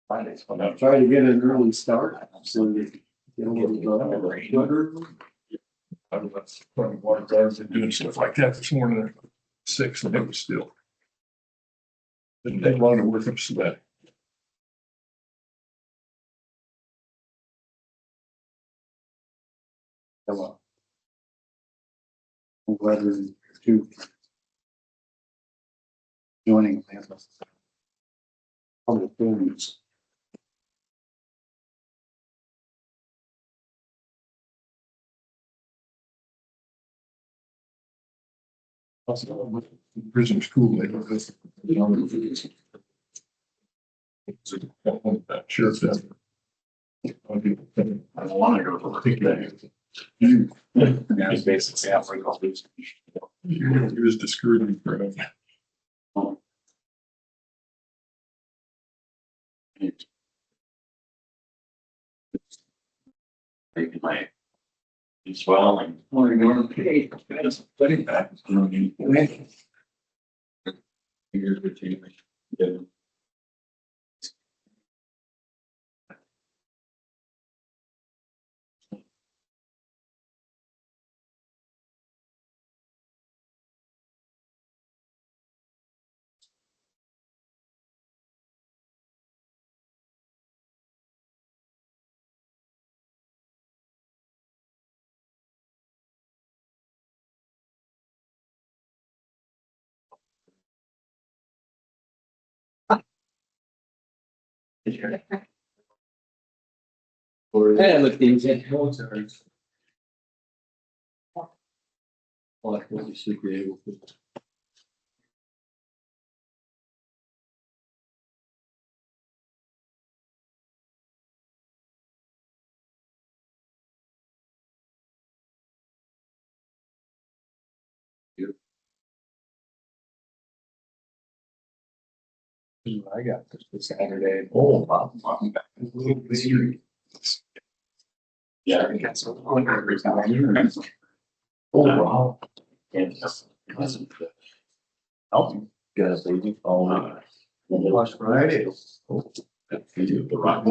I'm trying to get an early start, so you get a little bit. I was running water guards and doing stuff like that this morning at 6, and it was still. Didn't take long to work up sweat. Hello. Whether to joining public hearings. Prison school, they don't sure if that. I want to go to take that. Yeah, it's basically halfway across these. He was discouraging for him. Taking my. It's swelling. Well, you're going to pay. Study back. Here's the team. Yeah. And look, these militaries. Well, I think you should be able to. I got this Saturday. Oh, wow. Yeah. Oh, wow. Oh, Got a baby. Oh, Watch Friday. the rock.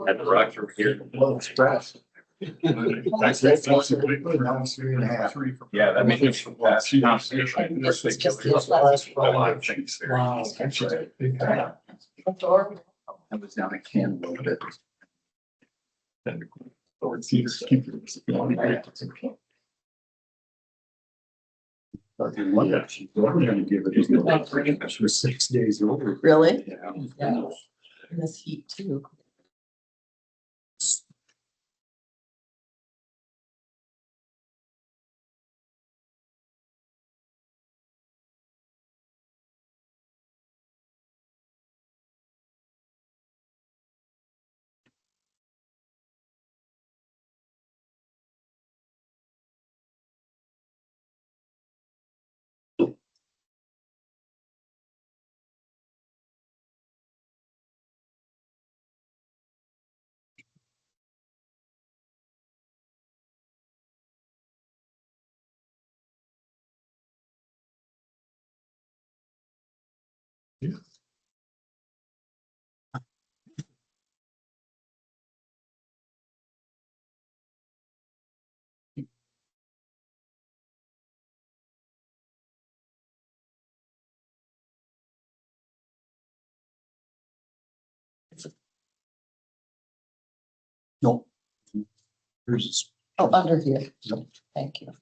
Had the rocks over here. Well, express. That's 3.5. Yeah, that makes it. Wow. I was down in Canada a little bit. She's gonna give it. She was 6 days old. Really? Yeah. Yeah. In this heat too. No. Here's. Oh, under here. Yep. Thank you.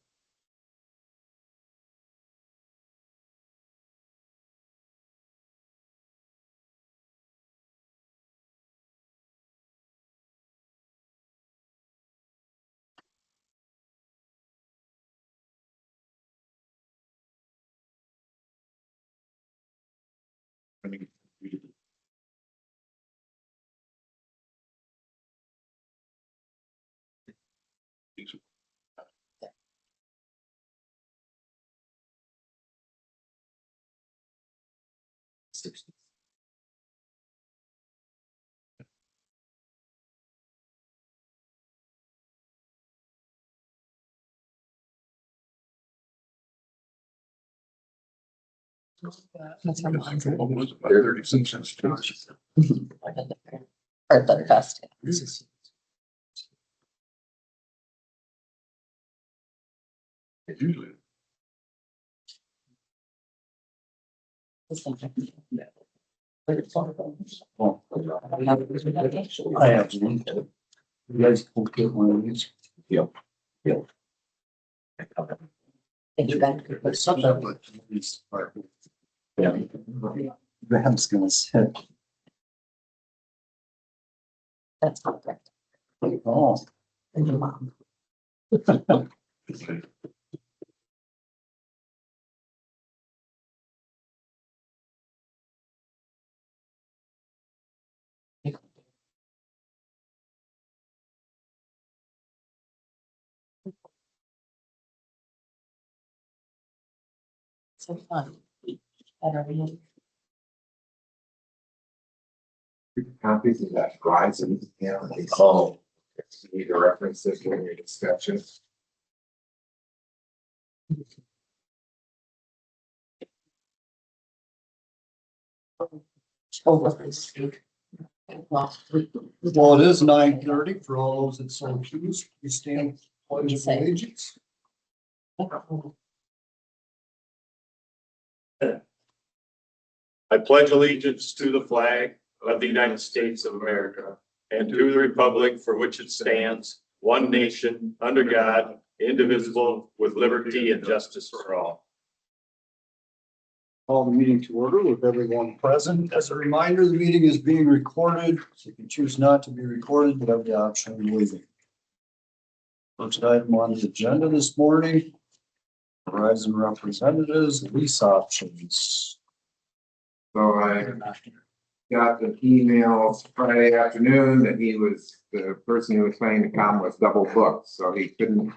That's our mom. What was it, about 36 cents? Or the best. Usually. I have one. You guys will get one of these. Yep. Thank you, Ben. There's something about these. Yeah. Graham's gonna sit. That's correct. Oh. And your mom. So fun. Better read. Copies of that Verizon, they call. Need to reference this during your discussion. Well, it is 9:30 for all those that so choose. We stand pledge of allegiance. I pledge allegiance to the flag of the United States of America and to the republic for which it stands, one nation, under God, indivisible, with liberty and justice for all. Call the meeting to order with everyone present. As a reminder, the meeting is being recorded. So if you choose not to be recorded, you have the option of leaving. First item on the agenda this morning, Verizon Representatives, lease options. So I got an email Friday afternoon that the person who was planning to come was double booked, so he couldn't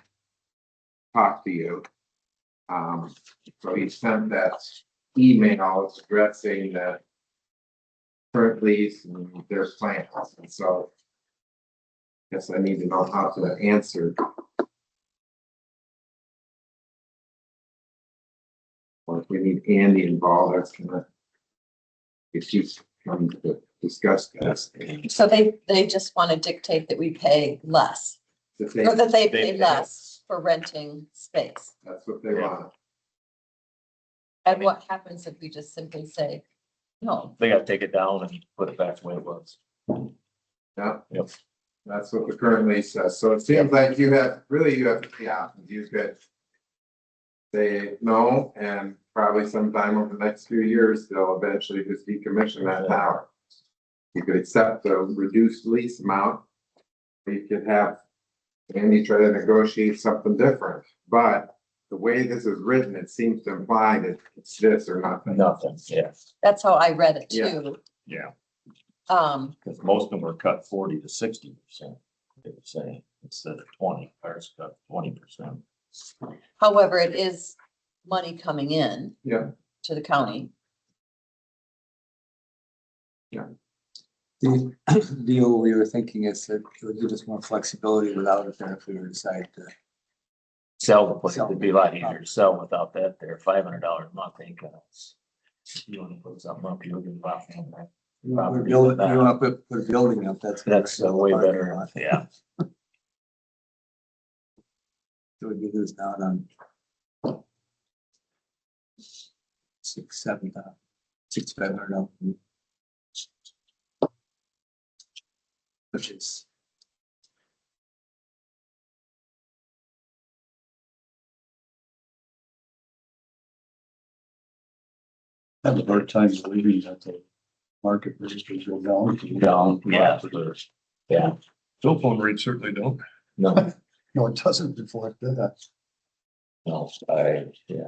talk to you. So he sent that email addressing the current lease and their plans, and so guess I need to know how to answer. Or if we need Andy involved, that's gonna, if she's coming to discuss this. So they just want to dictate that we pay less, or that they pay less for renting space. That's what they want. And what happens if we just simply say, no? They gotta take it down and put it back the way it was. Yeah. Yep. That's what the current lease says. So it seems like you have the options. You could say no, and probably sometime over the next few years, they'll eventually just decommission that tower. You could accept the reduced lease amount. Or you could have Andy try to negotiate something different, but the way this is written, it seems to imply that it's this or nothing. Nothing, yeah, That's how I read it Yeah. too. yeah, Because because most of them were cut 40 to 60%. They were saying, instead of 20, ours cut 20%. however, it is money coming in. Yeah. To the county. The deal we were thinking is that it would give us more flexibility without it there if we were to decide to. Sell the place, it'd be a lot easier to sell without that there, $500 a month ain't gonna. You wanna put something up, you'll get about. You want to put a building up, that's. That's way better, yeah. So we do this down on. 500. Which is. I have a hard time believing that the market rates will go down. Down, yeah, yeah, Cell phone rates certainly don't. no, No, it doesn't reflect that. no, yeah.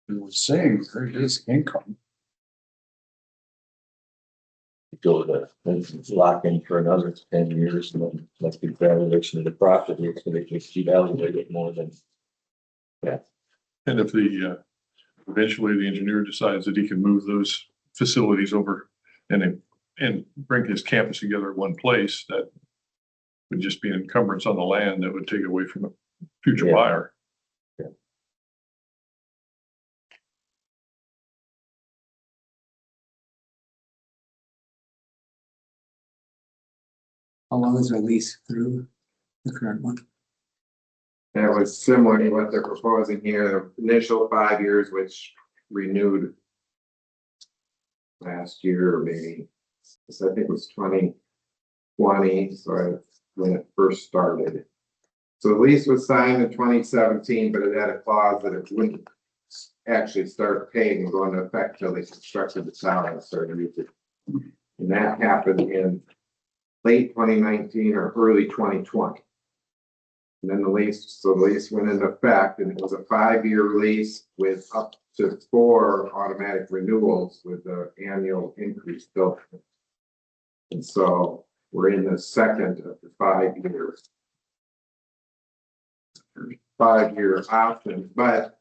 It was saying there is income. Go to, lock in for another 10 years and then let's be valuation of the property, it's gonna just devaluate it more than. Yeah, And if eventually the engineer decides that he can move those facilities over and bring his campus together in one place, that would just be an encumbrance on the land that would take away from a future Yeah. buyer. How long is our lease through the current one? That was similar to what they're proposing here, the initial 5 years, which renewed last year, or maybe, I think it was 2020, when it first started. So the lease was signed in 2017, but it had a clause that it wouldn't actually start paying, and go into effect till they constructed the tower and started using it. And that happened in late 2019 or early 2020. And then the lease went into effect, and it was a 5-year lease with up to 4 automatic renewals with the annual increase built. And so we're in the second of the 5 years. 5-year option, but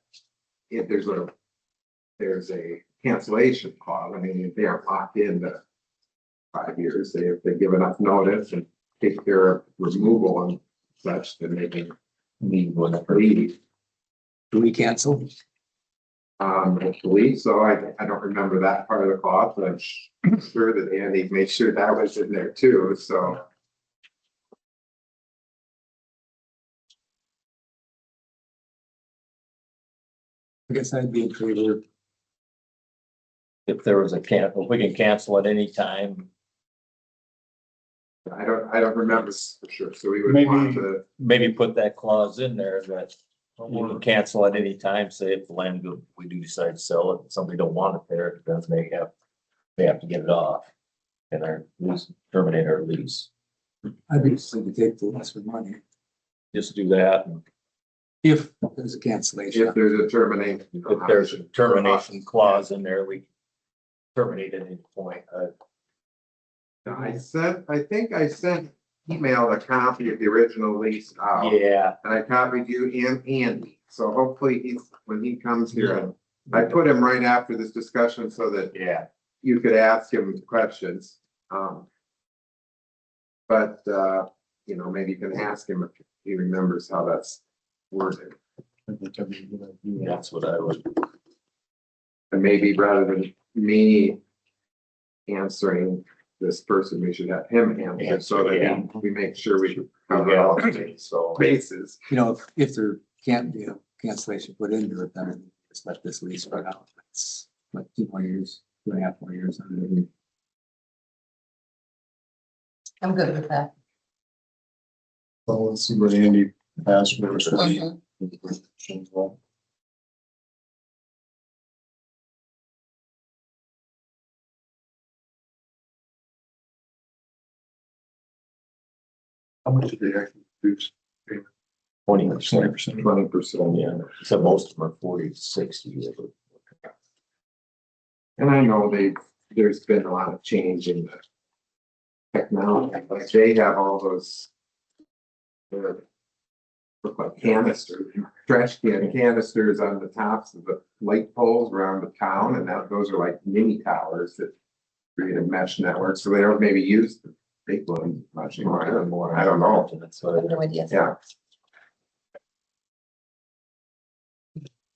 if there's a cancellation clause, I mean, if they aren't locked into 5 years, if they give enough notice and take care of removal and such, then they can Leave whenever. leave. Do we cancel? I believe so. I don't remember that part of the clause, but I'm sure that Andy made sure that was in there too, so. I guess I'd be in favor. If there was a cancel, we can cancel at any time. I don't remember for sure, so we would Maybe- want to, Maybe put that clause in there that you can cancel at any time, say if the land, we do decide to sell it, somebody don't want it there, then they have to get it off. And our lease, terminate our lease. I'd be willing to take the lesser money Just do that, and if there's a cancellation. if there's a termination. if there's a termination clause in there, we terminate at any point. I think I sent email a copy of the original lease out. Yeah, And I copied you and Andy, so hopefully when he comes here, I put him right after this discussion so that yeah. you could ask him questions. But maybe you can ask him if he remembers how that's worded. That's what I would, And maybe rather than me answering this person, we should have him answer so that we make sure we cover all the so. bases. If there can't be a cancellation put into it, then just let this lease run out. It's like 2 more years, 2.5 more years. I'm good with that. Well, let's see what Andy has for us. Mhm. How much did they actually produce? 20%. 20%. Yeah, so most of them are 40 to 60. And I know there's been a lot of change in the technology, like they have all those. Look like canisters, trash can canisters on the tops of the light poles around the town, and those are like mini towers that create a mesh network, so they don't maybe use the big ones much anymore. I don't know. That's I have what no idea. Yeah.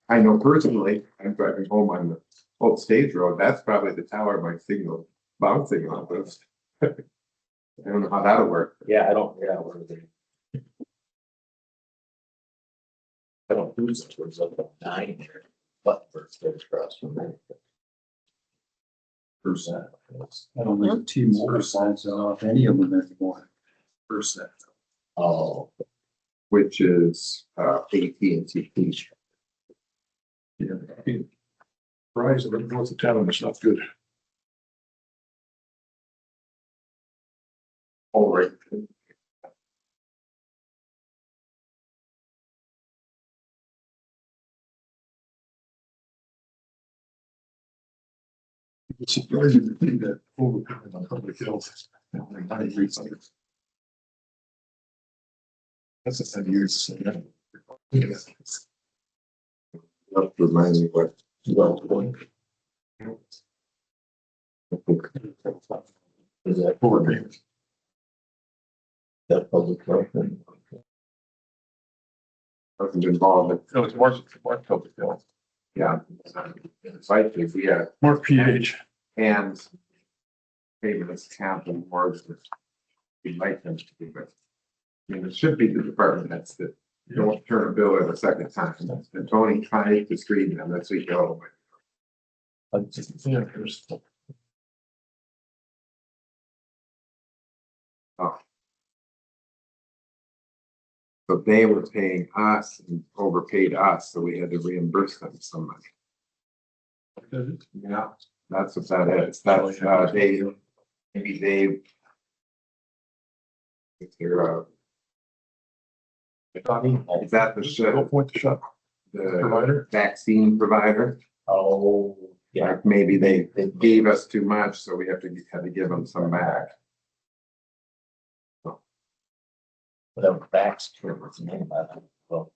I know personally, I'm driving home on the old stage road, that's probably the tower my signal bouncing off of. I don't know how that'll work. Yeah, I don't lose it, there's like 9 there, but first there's across from there. Percent. I don't think T-Mobile signs off any of them anymore. Percent. Oh, Which is AT&T. Yeah. Verizon, but north of town, it's not good. All right. It's surprising to think that overpayment on public health. That's a 10 years. That reminds me what. is that Overpayment. that public health? Wasn't involved in, No, it's Mark public health. yeah. Site fees, yeah, Mark PH. and payments happen more than we'd like them to be, but. I mean, it should be the department heads that don't turn a bill in a second time, and Tony tries to screen them, that's what you go. Yeah, there's. So they were paying us and overpaid us, so we had to reimburse them some money. Yeah, that's what that is. That's, they, maybe they. If they're, is that the Go ship, point the shop the provider. vaccine provider? Oh, yeah. Like maybe they gave us too much, so we had to give them some back. Whatever Baxter was the name of it. Well,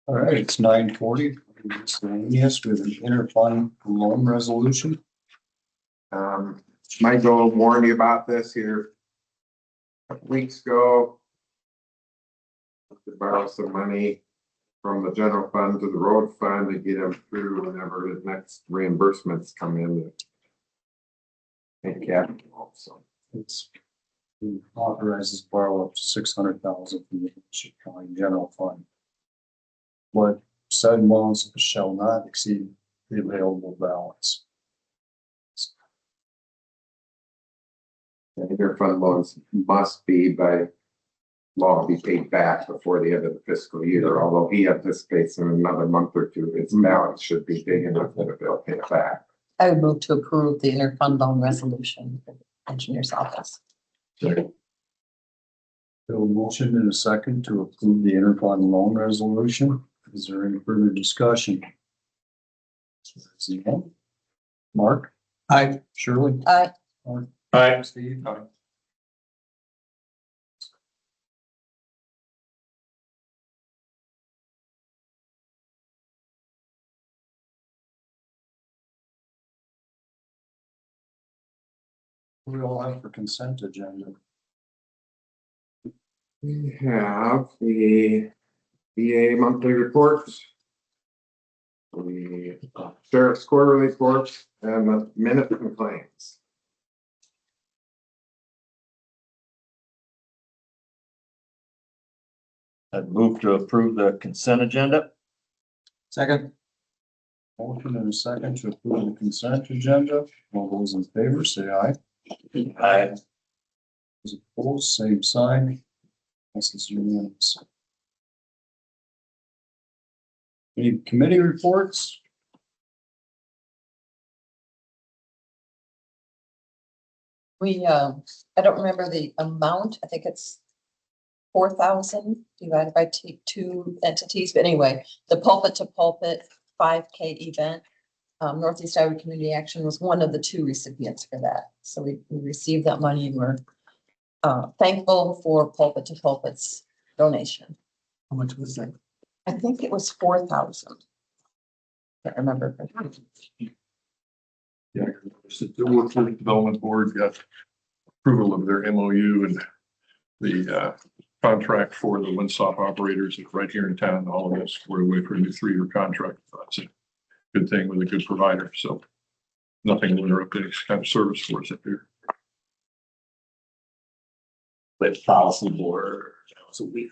All right, it's 9:40. Miscellaneous with an interfund loan resolution. Michael warned you about this here a couple weeks ago. To borrow some money from the general fund to the road fund to get him through whenever his next reimbursements come in. And capital, so. It's authorizes borrow up to 600,000 from the Winneshiek County General Fund. What said loans shall not exceed the available balance. And their fund loans must be by law be paid back before the end of the fiscal year, although he anticipates in another month or two, its balance should be big enough that they'll pay it back. I would move to approve the interfund loan resolution for the engineer's office. So a motion and a second to approve the interfund loan resolution. Is there any further discussion? Zero. Mark? Aye. Shirley? Aye. Mark? Aye. Steve? Aye. We all have for consent agenda. We have the VA monthly reports. The sheriff's quarterly reports and the minute complaints. I'd move to approve the consent agenda. Second. Motion and a second to approve the consent agenda. All those in favor, say aye. Aye. Those opposed, same sign. This is unanimous. Any committee reports? We, I don't remember the amount. I think it's 4,000 divided by two entities, but anyway, the pulpit to pulpit 5K event. Northeast Iowa Community Action was one of the two recipients for that. So we received that money and we're thankful for pulpit to pulpit's donation. How much was that? I think it was 4,000. Can't remember. Yeah, the Workforce Development Board got approval of their MOU and the contract for the windsock operators right here in town. All of us were away for a new 3-year contract. That's a good thing with a good provider. So nothing will interrupt any kind of service for us up here. With policy board, that was a week.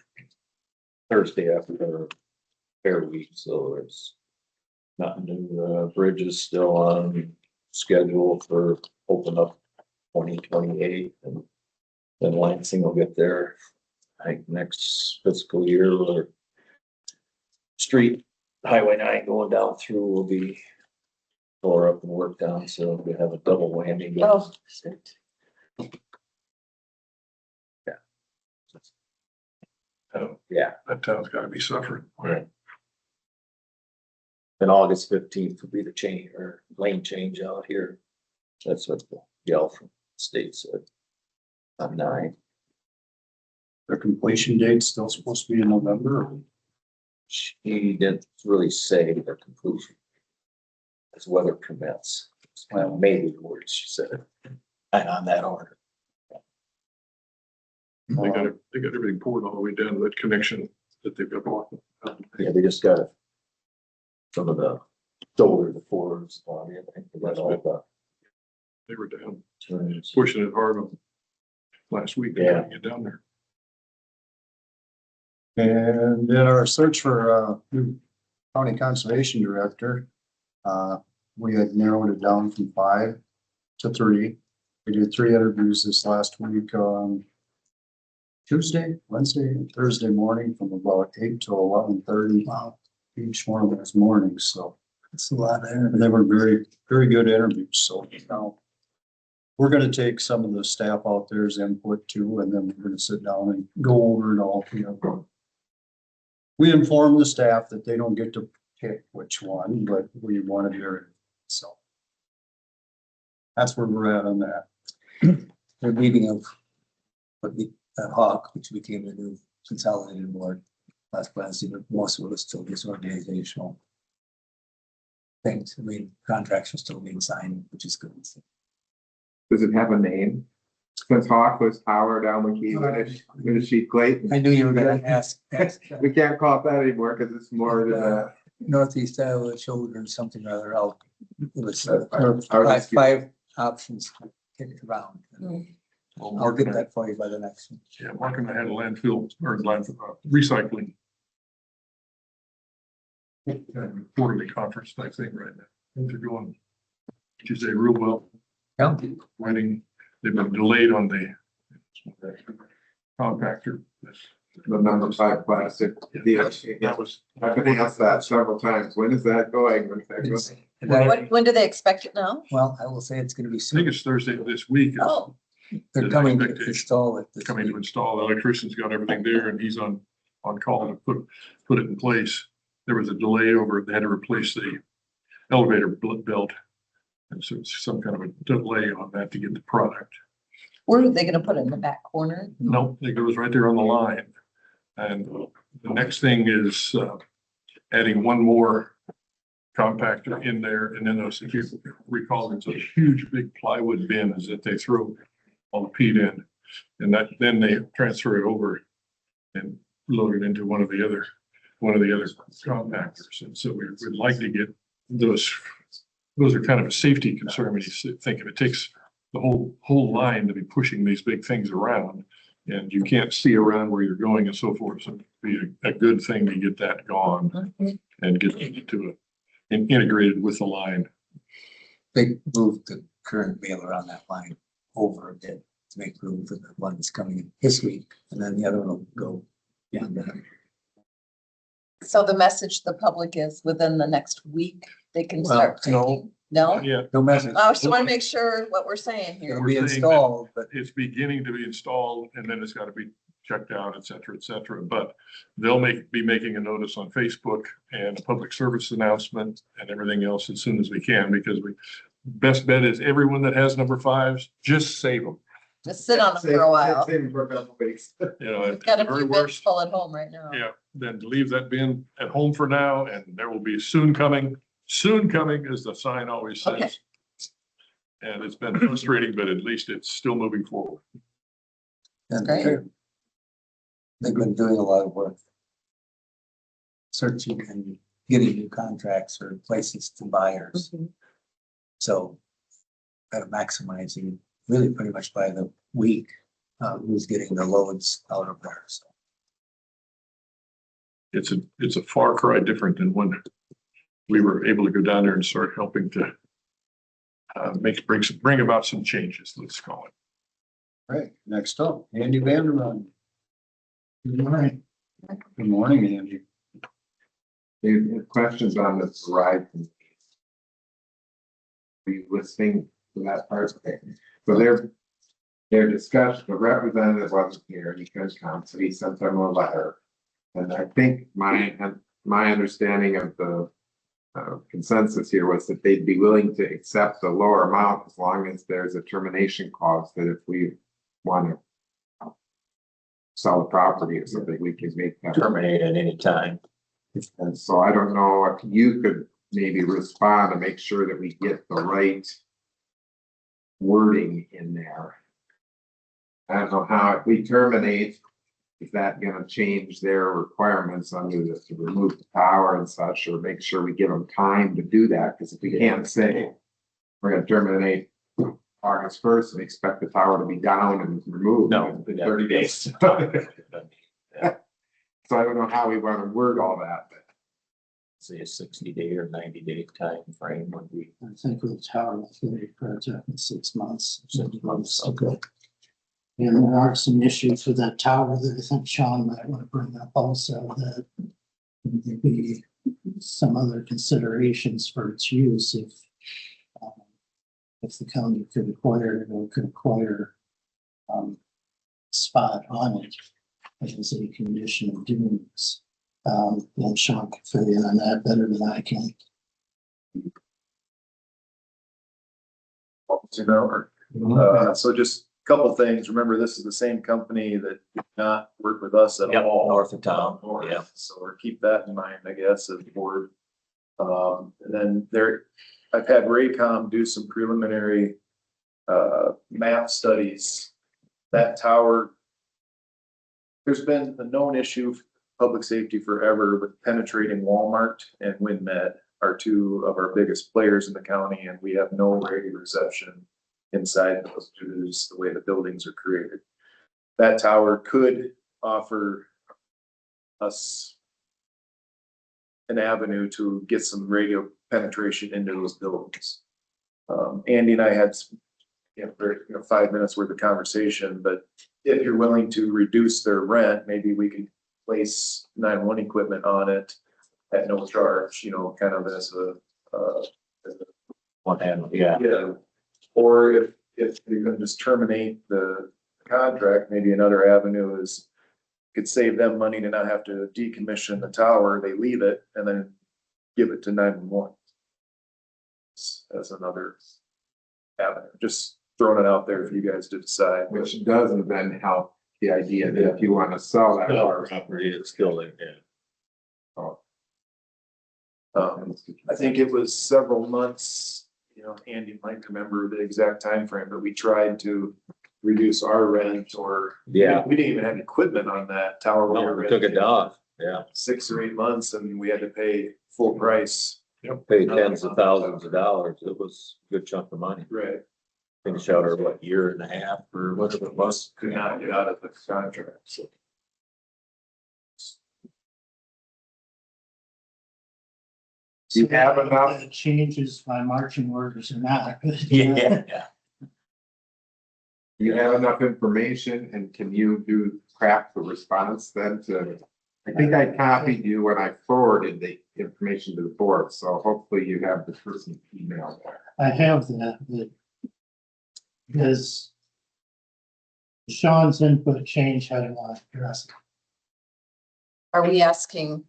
Thursday after fair week, so it's nothing new. Bridge is still on schedule for open up 2028, and then Lansing will get there, I think, next fiscal year. Or street Highway 9 going down through will be tore up and worked on, so we have a double whammy. Oh, Yeah. That town's got to be suffering. Right. And August 15th will be the change or lane change out here. That's what the gal from the state said. On 9. The completion date's still supposed to be in November. She didn't really say the conclusion. As weather permits. Well, maybe the words she said. And on that order. They got everything poured all the way down to that connection that they've got blocking. Yeah, they just got some of the shoulder, the forwards, I think they got all the They were down, pushing it hard on last week. Yeah. Get down there. And in our search for new county conservation director, we had narrowed it down from 5 to 3. We did 3 interviews this last week on Tuesday, Wednesday, and Thursday morning from about 8 to 11:30. Wow. Each one of those mornings, so. It's a lot there. And they were very, very good interviews, so now we're gonna take some of the staff out there's input too, and then we're gonna sit down and go over it all together. We inform the staff that they don't get to pick which one, but we wanted their, so. That's where we're at on that. The meeting of what the Hawk, which became the new consolidated board last Wednesday, but most of it was still just organizational things. I mean, contracts are still being signed, which is good. Does it have a name? Since Hawk was power down the key, Winneshiek Clayton. I knew you were gonna ask. We can't call it that anymore because it's more than a. Northeast Iowa Children, something or other else. It was I was just five options to get it around. Well, I'll Mark get and I, that for you by the next one. yeah, Mark and I had a landfill or recycling quarterly conference type thing right now. Things are going, Tuesday real well. Yeah. Writing, they've been delayed on the compactor. The number 5 plastic. That was, I've been asked that several times. When is that going? When is that going? And I- When do they expect it now? Well, I will say it's gonna be I think soon. it's Thursday this week. is Oh, They're coming to install it. this Coming to week. install. The electrician's got everything there and he's on call to put it in place. There was a delay over, they had to replace the elevator belt. And so it's some kind of a delay on that to get the product. where are they gonna put it, in the back corner? Nope, it goes right there on the line. And the next thing is adding one more compactor in there. And then those, if you recall, there's a huge big plywood bins that they throw all the peat in. And that, then they transfer it over and load it into one of the other compactors. And so we'd like to get those are kind of a safety concern when you think of it. It takes the whole line to be pushing these big things around and you can't see around where you're going and so forth. So it'd be a good thing to get that gone and get it to integrated with the line. They moved the current mailer on that line over a bit to make room for the one that's coming in this week. And then the other one will go beyond that. So the message to the public is within the next week, they can Well, start no. taking, no? Yeah, No message. I just wanna make sure what we're saying here. It'll be We're saying that- installed, but it's beginning to be installed and then it's got to be checked out, et cetera, et cetera. But they'll be making a notice on Facebook and a public service announcement and everything else as soon as we can, because best bet is everyone that has number 5s, just save them. Just sit on them for a while. Save them for a couple weeks. You know, at Got the a very few bins worst, full at home right now. yeah, then leave that bin at home for now and there will be soon coming as the sign always Okay. says. And it's been frustrating, but at least it's still moving forward. and Great. they've been doing a lot of work. Searching and getting new contracts or places to buyers. Mhm. So maximizing really pretty much by the week, who's getting the loads out of there. So It's a far cry different than when we were able to go down there and start helping to bring about some changes, let's call it. Right, next up, Andy Vanderman. Good morning. Good morning, Andy. Any questions on this Verizon? Are you listening to that part? So their discussion, the representative wasn't here, he couldn't come, so he sent them a letter. And I think my understanding of the consensus here was that they'd be willing to accept the lower amount as long as there's a termination clause that if we want to sell the property or something, we can make that. Terminate at any time. And so I don't know if you could maybe respond to make sure that we get the right wording in there. I don't know how, if we terminate, is that gonna change their requirements under this to remove the power and such, or make sure we give them time to do that? Because if we can't say we're gonna terminate August 1st and expect the tower to be down and removed No, in we got 30 days. So I don't know how we want to word all that, but Say a 60-day or 90-day time frame would be I think with the tower, it's gonna be project in 6 months. 6 months. Okay. And there are some issues with that tower that I think Sean might want to bring up also, that there be some other considerations for its use if the county could acquire it or could acquire spot on it as a condition of doing this. And Sean can fill in on that better than I can. So just a couple things. Remember, this is the same company that did not work with us at Yep, all. north of town, North. yeah. So we're keep that in mind, I guess, as the board. And then I've had Raycom do some preliminary map studies. That tower, there's been a known issue for public safety forever with penetrating Walmart and WinMed are two of our biggest players in the county, and we have no radio reception inside those due to just the way the buildings are created. That tower could offer us an avenue to get some radio penetration into those buildings. Andy and I had some, 5 minutes worth of conversation, but if you're willing to reduce their rent, maybe we can place 911 equipment on it at no charge, kind of as a One hand, yeah. yeah. Or if you're gonna just terminate the contract, maybe another avenue is could save them money to not have to decommission the tower. They leave it and then give it to 911. As another avenue, just throwing it out there for you guys to decide. which doesn't then help the idea that if you want to sell that tower. Property is still in, yeah. I think it was several months, Andy might remember the exact time frame, but we tried to reduce our rent or. Yeah. We didn't even have equipment on that tower. No, we took it down, yeah. 6 or 8 months and we had to pay full price. Paid tens of thousands of dollars. It was a good chunk of money. Right. Finished out our, year and a half or whatever it was. Could not get out of the contract, so. You have enough? That changes my marching orders or not. Yeah. You have enough information and can you craft the response then to? I think I copied you when I forwarded the information to the board, so hopefully you have the person's email there. I have that, but does Sean's input change how you want to address it? Are we asking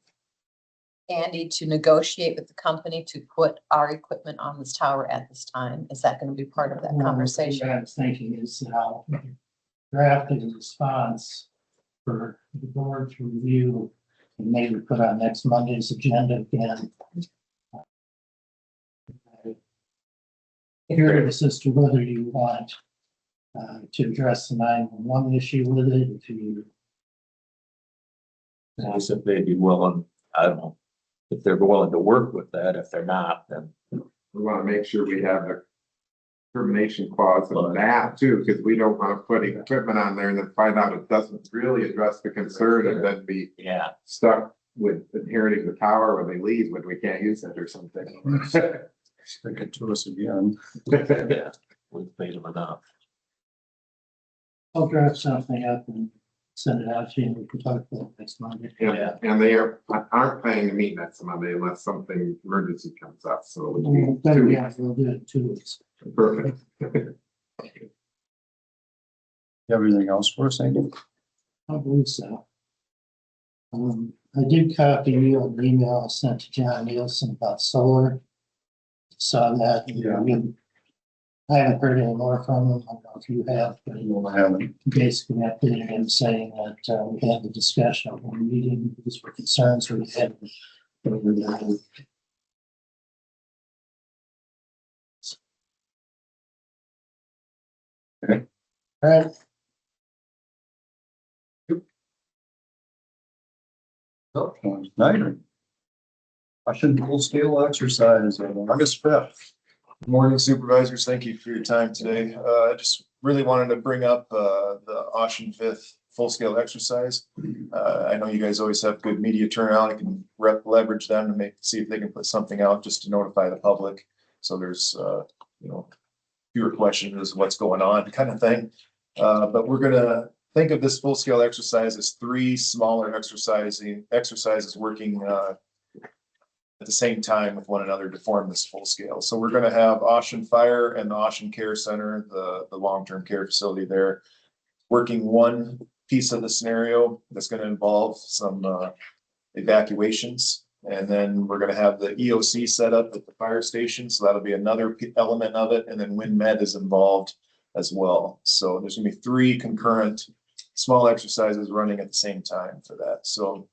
Andy to negotiate with the company to put our equipment on this tower at this time? Is that going to be part of that conversation? What I was thinking is how drafting a response for the board to review and maybe put on next Monday's agenda again. Curious as to whether you want to address the 911 issue with it, if you. Just if they'd be willing, I don't know, if they're willing to work with that. If they're not, then We want to make sure we have the termination clause in that too, because we don't want to put equipment on there and then find out it doesn't really address the concern and then be yeah. stuck with inheriting the tower when they leave, when we can't use it or something. Stick it to us again. Yeah, we've paid them enough. I'll draft something up and send it out to you, and we can talk about it next Monday. Yeah, and they aren't planning to meet next Monday unless something emergency comes up, so. it would be 2 weeks. Yeah, we'll do it in 2 weeks. Perfect. Everything else for us, Andy? I believe so. I did copy you on the email I sent to John Nielsen about solar. Saw that. Yeah. I haven't heard any more from him. I don't know if you have, but No, I haven't. basically updated him saying that we had the discussion of one meeting, these were concerns we had. Okay. All right. Snyder. Russian full scale exercise on August 5th. Morning Supervisors, thank you for your time today. I just really wanted to bring up the Ossian fifth full-scale exercise. I know you guys always have good media turnout. I can leverage them to see if they can put something out just to notify the public. So there's, fewer questions as what's going on kind of thing. But we're gonna think of this full-scale exercise as three smaller exercises working at the same time with one another to form this full scale. So we're gonna have Ossian Fire and the Ossian Care Center, the long-term care facility there, working one piece of the scenario that's gonna involve some evacuations. And then we're gonna have the EOC set up at the fire station, so that'll be another element of it. And then WinMed is involved as well. So there's gonna be three concurrent small exercises running at the same time for that. So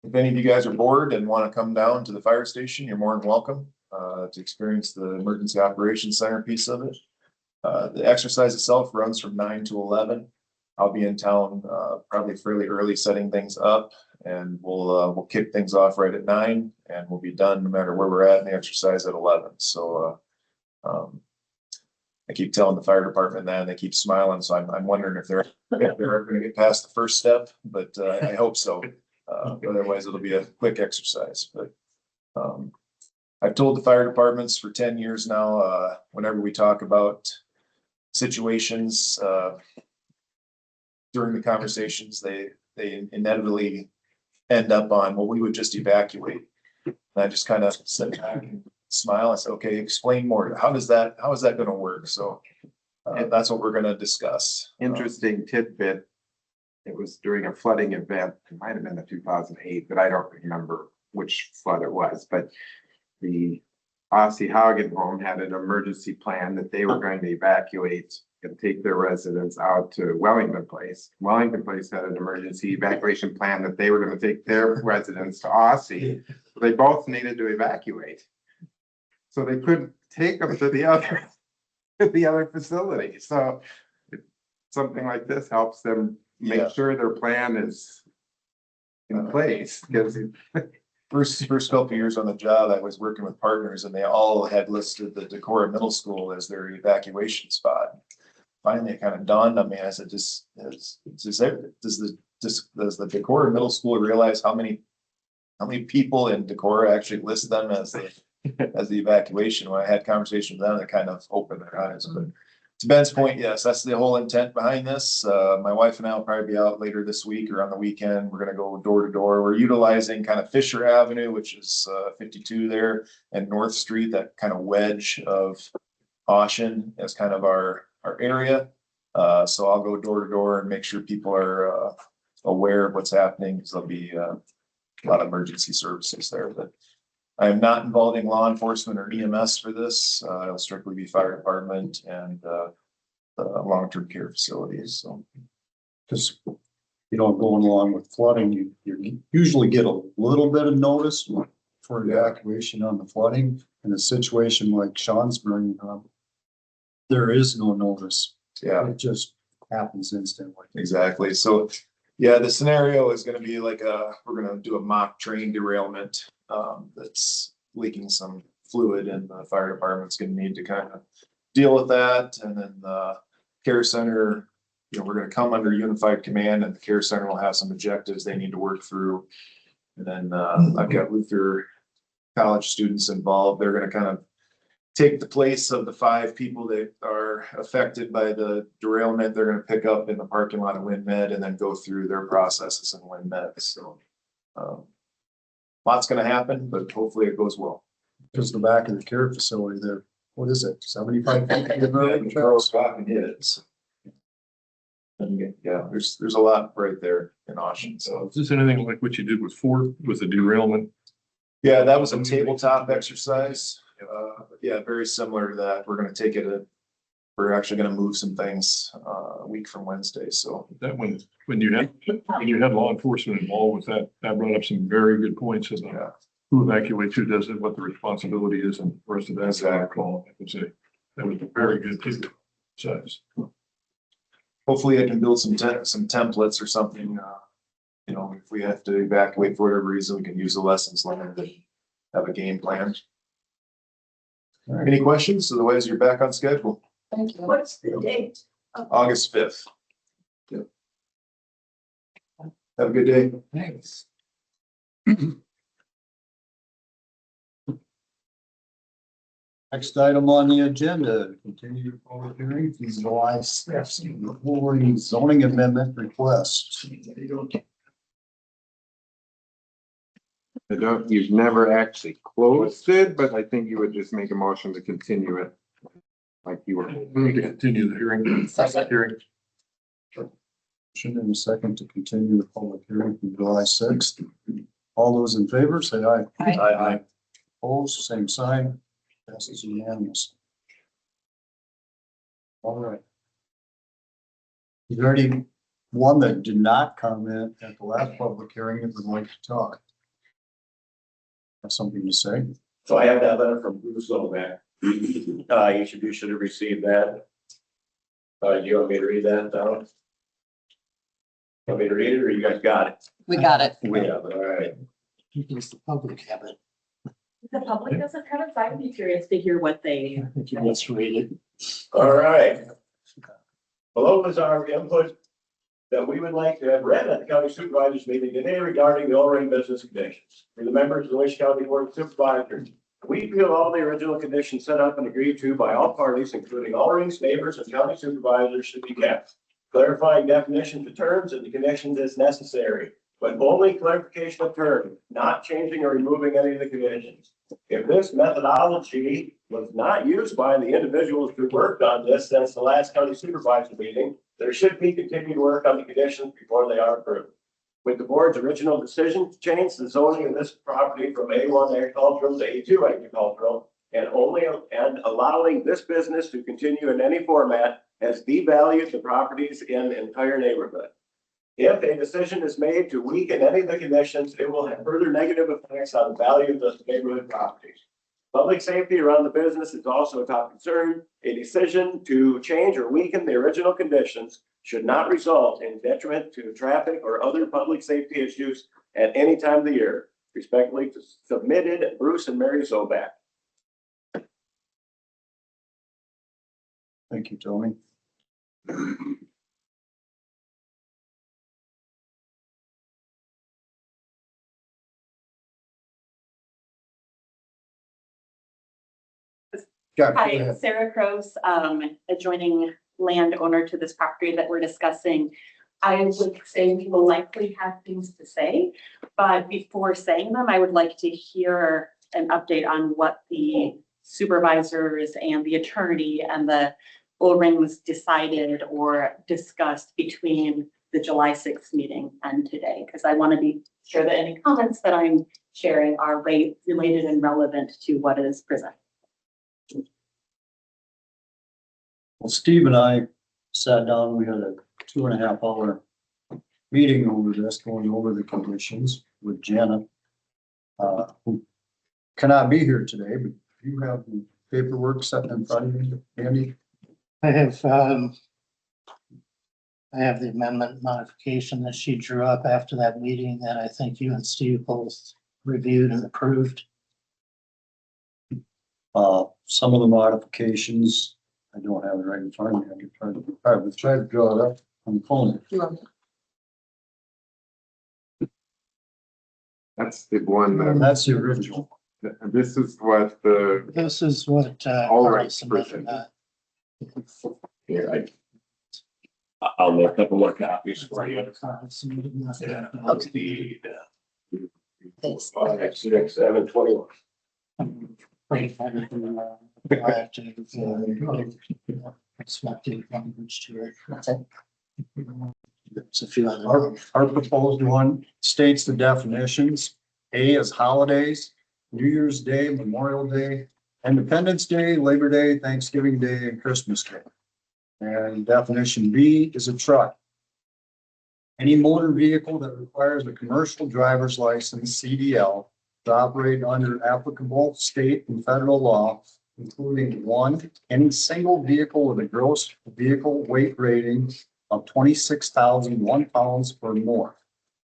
if any of you guys are bored and want to come down to the fire station, you're more than welcome to experience the emergency operations center piece of it. The exercise itself runs from 9 to 11. I'll be in town probably fairly early setting things up, and we'll kick things off right at 9, and we'll be done no matter where we're at in the exercise at 11. So I keep telling the fire department that, and they keep smiling. So I'm wondering if they're going to get past the first step, but I hope so. Otherwise, it'll be a quick exercise. But I've told the fire departments for 10 years now, whenever we talk about situations, during the conversations, they inevitably end up on, well, we would just evacuate. And I just kind of sit back and smile. I said, okay, explain more. How is that going to work? So that's what we're going to discuss. Interesting tidbit. It was during a flooding event. It might have been the 2008, but I don't remember which flood it was. But the Ossian home had an emergency plan that they were going to evacuate and take their residents out to Wellington Place. Wellington Place had an emergency evacuation plan that they were going to take their residents to Ossie. They both needed to evacuate, so they couldn't take them to the other facility. So something like this helps them make sure their plan is in place. Because first couple of years on the job, I was working with partners, and they all had listed the Decorah Middle School as their evacuation spot. Finally, it kind of dawned on me. I said, does the Decorah Middle School realize how many people in Decorah actually list them as the evacuation? When I had conversations with them, they kind of opened their eyes. But to Ben's point, yes, that's the whole intent behind this. My wife and I will probably be out later this week or on the weekend. We're going to go door to door. We're utilizing kind of Fisher Avenue, which is 52 there, and North Street, that kind of wedge of Ossian as kind of our area. So I'll go door to door and make sure people are aware of what's happening, because there'll be a lot of emergency services there. But I am not involving law enforcement or EMS for this. It'll strictly be fire department and long-term care facilities. So Just, going along with flooding, you usually get a little bit of notice for evacuation on the flooding. In a situation like Sean's bringing up, there is no notice. yeah, It just happens instantly. exactly. So yeah, the scenario is going to be like we're going to do a mock train derailment that's leaking some fluid, and the fire department's going to need to kind of deal with that. And then the care center, we're going to come under unified command, and the care center will have some objectives they need to work through. And then I've got Luther College students involved. They're going to kind of take the place of the 5 people that are affected by the derailment. They're going to pick up in the parking lot of WinMed and then go through their processes in WinMed. So lots going to happen, but hopefully it goes well. Because the back of the care facility there, what is it, 75 feet? Yeah, there's a lot right there in Ossian. So So is this anything like what you did with Ford with the derailment? yeah, that was a tabletop exercise. Yeah, very similar to that. We're going to take it. We're actually going to move some things a week from Wednesday. So That when you had law enforcement involved with that brought up some very good points about yeah, who evacuates, who does it, what the responsibility is, and the rest of that. Exactly. I would say that was a very good exercise. hopefully I can build some templates or something. If we have to evacuate for whatever reason, we can use the lessons learned and have a game plan. Any questions? Otherwise, you're back on schedule, Thank you. What's the date? August 5th. Have a good day. Thanks. Next item on the agenda, continue public hearing for July 6th, the Ulring Zoning Amendment request. You've never actually closed it, but I think you would just make a motion to continue it. Like you were. We need to continue the hearing. Second. Hearing. Motion and a second to continue the public hearing from July 6th. All those in favor, say aye. Aye. Opposed, same sign. Passes unanimous. All right. Is there anyone that did not comment at the last public hearing that would like to talk? Have something to say? So I have that letter from Bruce Lomack. You should have received that. Do you want me to read that down? Want me to read it or you guys got it? We got it. We have it, all right. Does the public have it? The public doesn't have it, so I'd be curious to hear what they. Let's read it. All right. Below is our input that we would like to have read at the county supervisors meeting today regarding the Ulring business conditions. For the members of the Winneshiek County Board of Supervisors, we feel all the original conditions set up and agreed to by all parties, including Ulring's neighbors and county supervisors, should be kept. Clarifying definitions of terms and the conditions is necessary, but only clarification of terms, not changing or removing any of the conditions. If this methodology was not used by the individuals who worked on this since the last county supervisor meeting, there should be continued work on the conditions before they are approved. With the board's original decision to change the zoning of this property from A1 agricultural to A2 agricultural and allowing this business to continue in any format has devalued the properties in the entire neighborhood. If a decision is made to weaken any of the conditions, it will have further negative effects on the value of the neighborhood properties. Public safety around the business is also a top concern. A decision to change or weaken the original conditions should not result in detriment to traffic or other public safety issues at any time of the year. Respectfully submitted, Bruce and Mary Zoback. Thank you, Tony. Yeah, go Hi, ahead. Sarah Cross, adjoining landowner to this property that we're discussing. I would say we will likely have things to say, but before saying them, I would like to hear an update on what the supervisors and the attorney and the Ulrings decided or discussed between the July 6th meeting and today, because I want to be sure that any comments that I'm sharing are related and relevant to what is presented. Well, Steve and I sat down, we had a 2.5 hour meeting over this, going over the conditions with Janet, who cannot be here today, but you have the paperwork set in front of you, Andy. I have the amendment modification that she drew up after that meeting that I think you and Steve both reviewed and approved. Some of the modifications, I don't have it right in front of me. I can try to draw it up on the phone. That's the one that, That's the original. this is what the, This is what All Carl right, submitted. Here, I'll make a couple more copies for you. Thanks. 5, 6, 7, 21. There's a few other. Our proposed one states the definitions. A is holidays, New Year's Day, Memorial Day, Independence Day, Labor Day, Thanksgiving Day, and Christmas Day. And definition B is a truck. Any motor vehicle that requires a commercial driver's license, CDL, to operate under applicable state and federal law, including 1, any single vehicle with a gross vehicle weight rating of 26,001 pounds or more.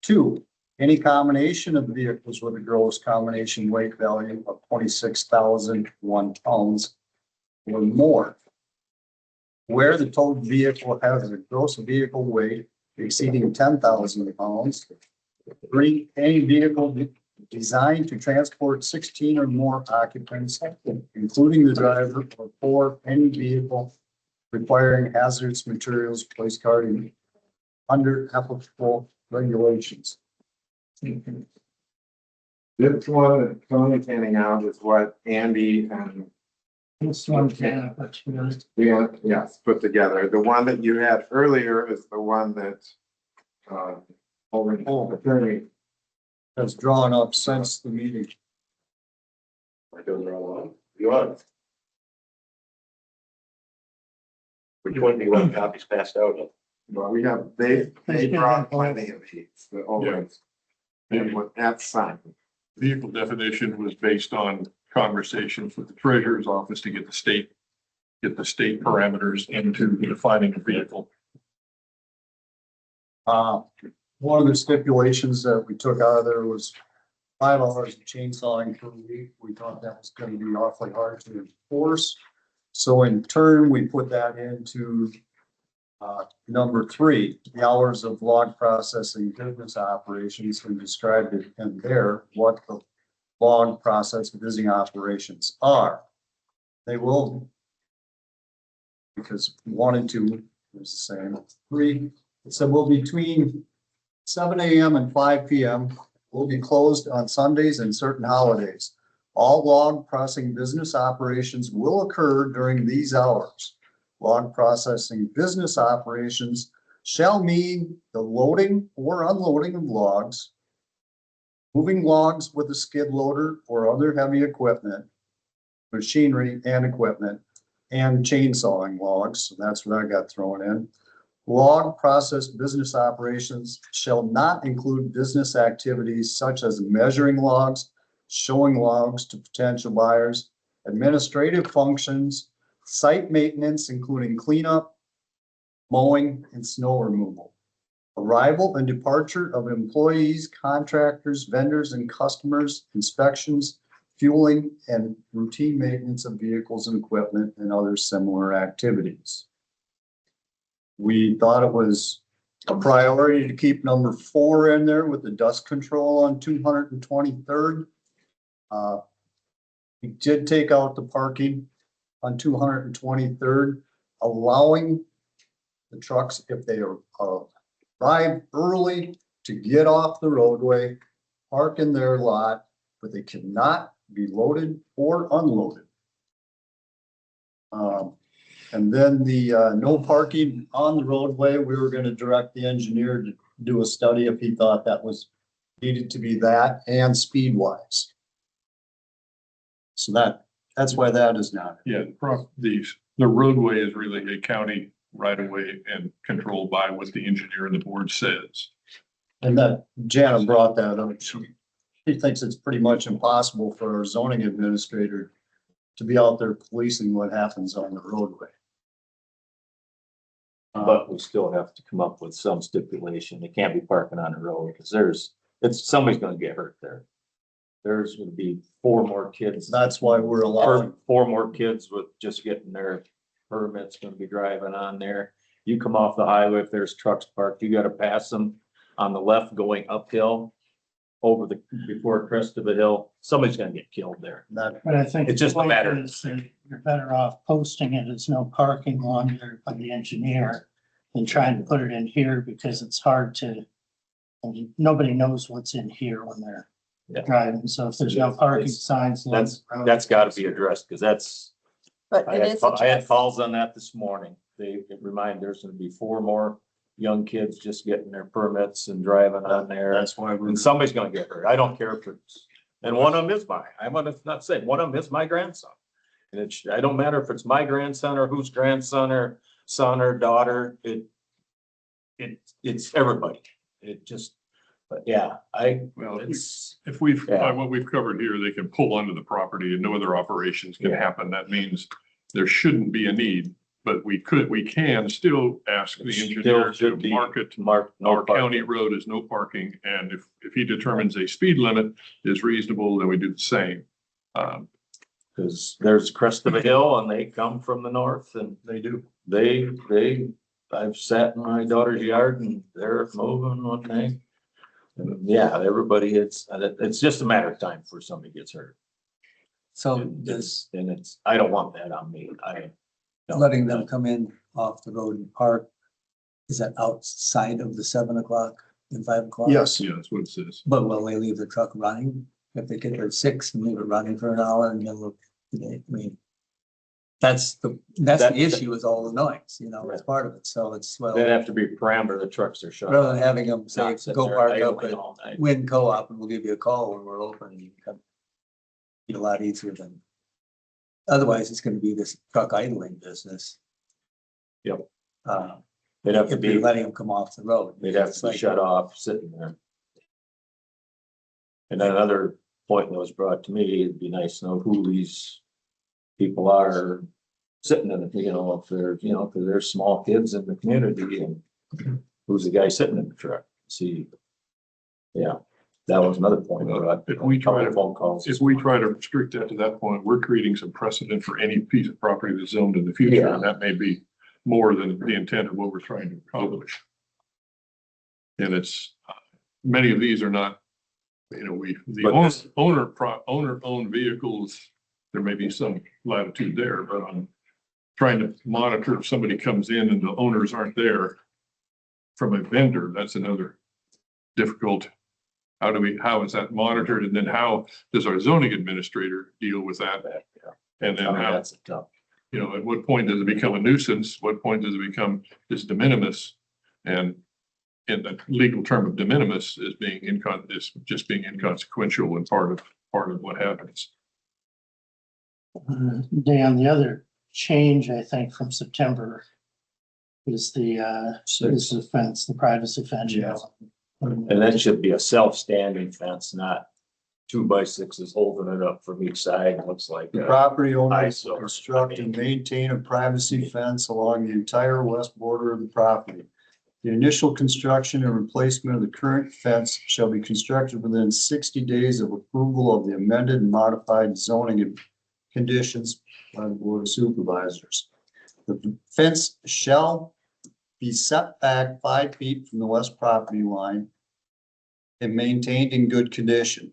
2, Any combination of vehicles with a gross combination weight value of 26,001 pounds or more. Where the total vehicle has a gross vehicle weight exceeding 10,000 pounds. 3, any vehicle designed to transport 16 or more occupants, including the driver, or 4, any vehicle requiring hazardous materials placed carding under applicable regulations. This one that Tony's handing out is what Andy and This one, Janet, what you guys- yes, put together. The one that you had earlier is the one that attorney. Has drawn up since the meeting. I don't know. You want? Which one do you want copies passed out of? Well, we have, they brought plenty of these, the Ulrings. And what that's signed. Vehicle definition was based on conversations with the treasurer's office to get the state parameters into defining a vehicle. One of the stipulations that we took out of there was 5 hours of chainsawing per week. We thought that was going to be awfully hard to enforce. So in turn, we put that into number 3, the hours of log processing business operations, and described it in there what the log process business operations are. They will, because 1 and 2 is the same. 3, it said will between 7 a.m. and 5 p.m. will be closed on Sundays and certain holidays. All log processing business operations will occur during these hours. Log processing business operations shall mean the loading or unloading of logs, moving logs with a skid loader or other heavy equipment, machinery and equipment, and chainsawing logs. So that's what I got thrown in. Log process business operations shall not include business activities such as measuring logs, showing logs to potential buyers, administrative functions, site maintenance, including cleanup, mowing, and snow removal. Arrival and departure of employees, contractors, vendors, and customers, inspections, fueling, and routine maintenance of vehicles and equipment, and other similar activities. We thought it was a priority to keep number 4 in there with the dust control on 223rd. We did take out the parking on 223rd, allowing the trucks, if they arrive early, to get off the roadway, park in their lot, but they cannot be loaded or unloaded. And then the no parking on the roadway, we were going to direct the engineer to do a study if he thought that was needed to be that and speed wise. So that's why that is not. Yeah, the roadway is really a county right of way and controlled by what the engineer and the board says. And that Jana brought that up. She thinks it's pretty much impossible for our zoning administrator to be out there policing what happens on the roadway. But we still have to come up with some stipulation. They can't be parking on the road because somebody's gonna get hurt there. There's gonna be 4 more kids. That's why we're allowing. 4 more kids with just getting their permits gonna be driving on there. You come off the highway, if there's trucks parked, you gotta pass them on the left going uphill before crest of the hill. Somebody's gonna get killed there. That, But I think. It's just a the point matter- is that you're better off posting it as no parking along there by the engineer than trying to put it in here because it's hard to, I mean, nobody knows what's in here when they're Yeah. driving. So if there's no parking signs. along the road- That's gotta be addressed, because But I it had, is. I had calls on that this morning. They remind there's gonna be 4 more young kids just getting their permits and driving on there. that's why we're. And somebody's gonna get hurt. I don't care if it's, and one of them is I'm gonna not say, one of them is my grandson. And I don't matter if it's my grandson or whose grandson or son or daughter, it's everybody. But yeah, Well, it's, if we've, Yeah. by what we've covered here, they can pull onto the property and no other operations can Yeah. happen. That means there shouldn't be a need but we can still ask the engineer Still to should be mark marked no our county parking. road is no parking, and if he determines a speed limit is reasonable, then we do the same. Cause there's crest of a hill and they come from the north and They do. I've sat in my daughter's yard and they're moving one day. And yeah, everybody, it's just a matter of time before somebody gets hurt. So And does I don't want that on me. letting them come in off the road and park, is that outside of the 7 o'clock and 5 o'clock? Yes, Yeah, that's what it says. But will they leave the truck running? If they get there at 6 and leave it running for an hour and then look, I mean. That's the issue with all the noise, you know, it's part of it. So it's, well, They'd have to be parameter, the trucks are shut. rather than having them say, Not sit go there park up idling at all night. Win Co-op and we'll give you a call when we're open and you can come. Be a lot easier than. Otherwise, it's gonna be this truck idling business. Yep. Uh, They'd have to if you're be, letting them come off the road. they'd have It's to be like- shut off, sitting there. And then another point that was brought to me, it'd be nice to know who these people are sitting in it, you know, if they're, you know, because there's small kids in the community and who's the guy sitting in the truck? See, yeah, that was another point. If we try to, Phone calls. if we try to restrict that to that point, we're creating some precedent for any piece of property that's zoned in the future. Yeah. And that may be more than the intent of what we're trying to accomplish. And it's, many of these are not, you know, the But this- owner-owned vehicles, there may be some latitude there, but I'm trying to monitor if somebody comes in and the owners aren't there from a vendor, that's another difficult. How is that monitored? And then how does our zoning administrator deal with that? And then how, That's tough. you know, at what point does it become a nuisance? What point does it become just de minimis? And in the legal term of de minimis is is just being inconsequential and part of what happens. Dan, the other change, I think, from September is the fence, the privacy fence. Yeah. And that should be a self-standing fence, not 2x6s holding it up from each side. Looks like. The property owners ISO. construct and maintain a privacy fence along the entire west border of the property. The initial construction and replacement of the current fence shall be constructed within 60 days of approval of the amended and modified zoning and conditions by the Board of Supervisors. The fence shall be set back 5 feet from the west property line and maintained in good condition.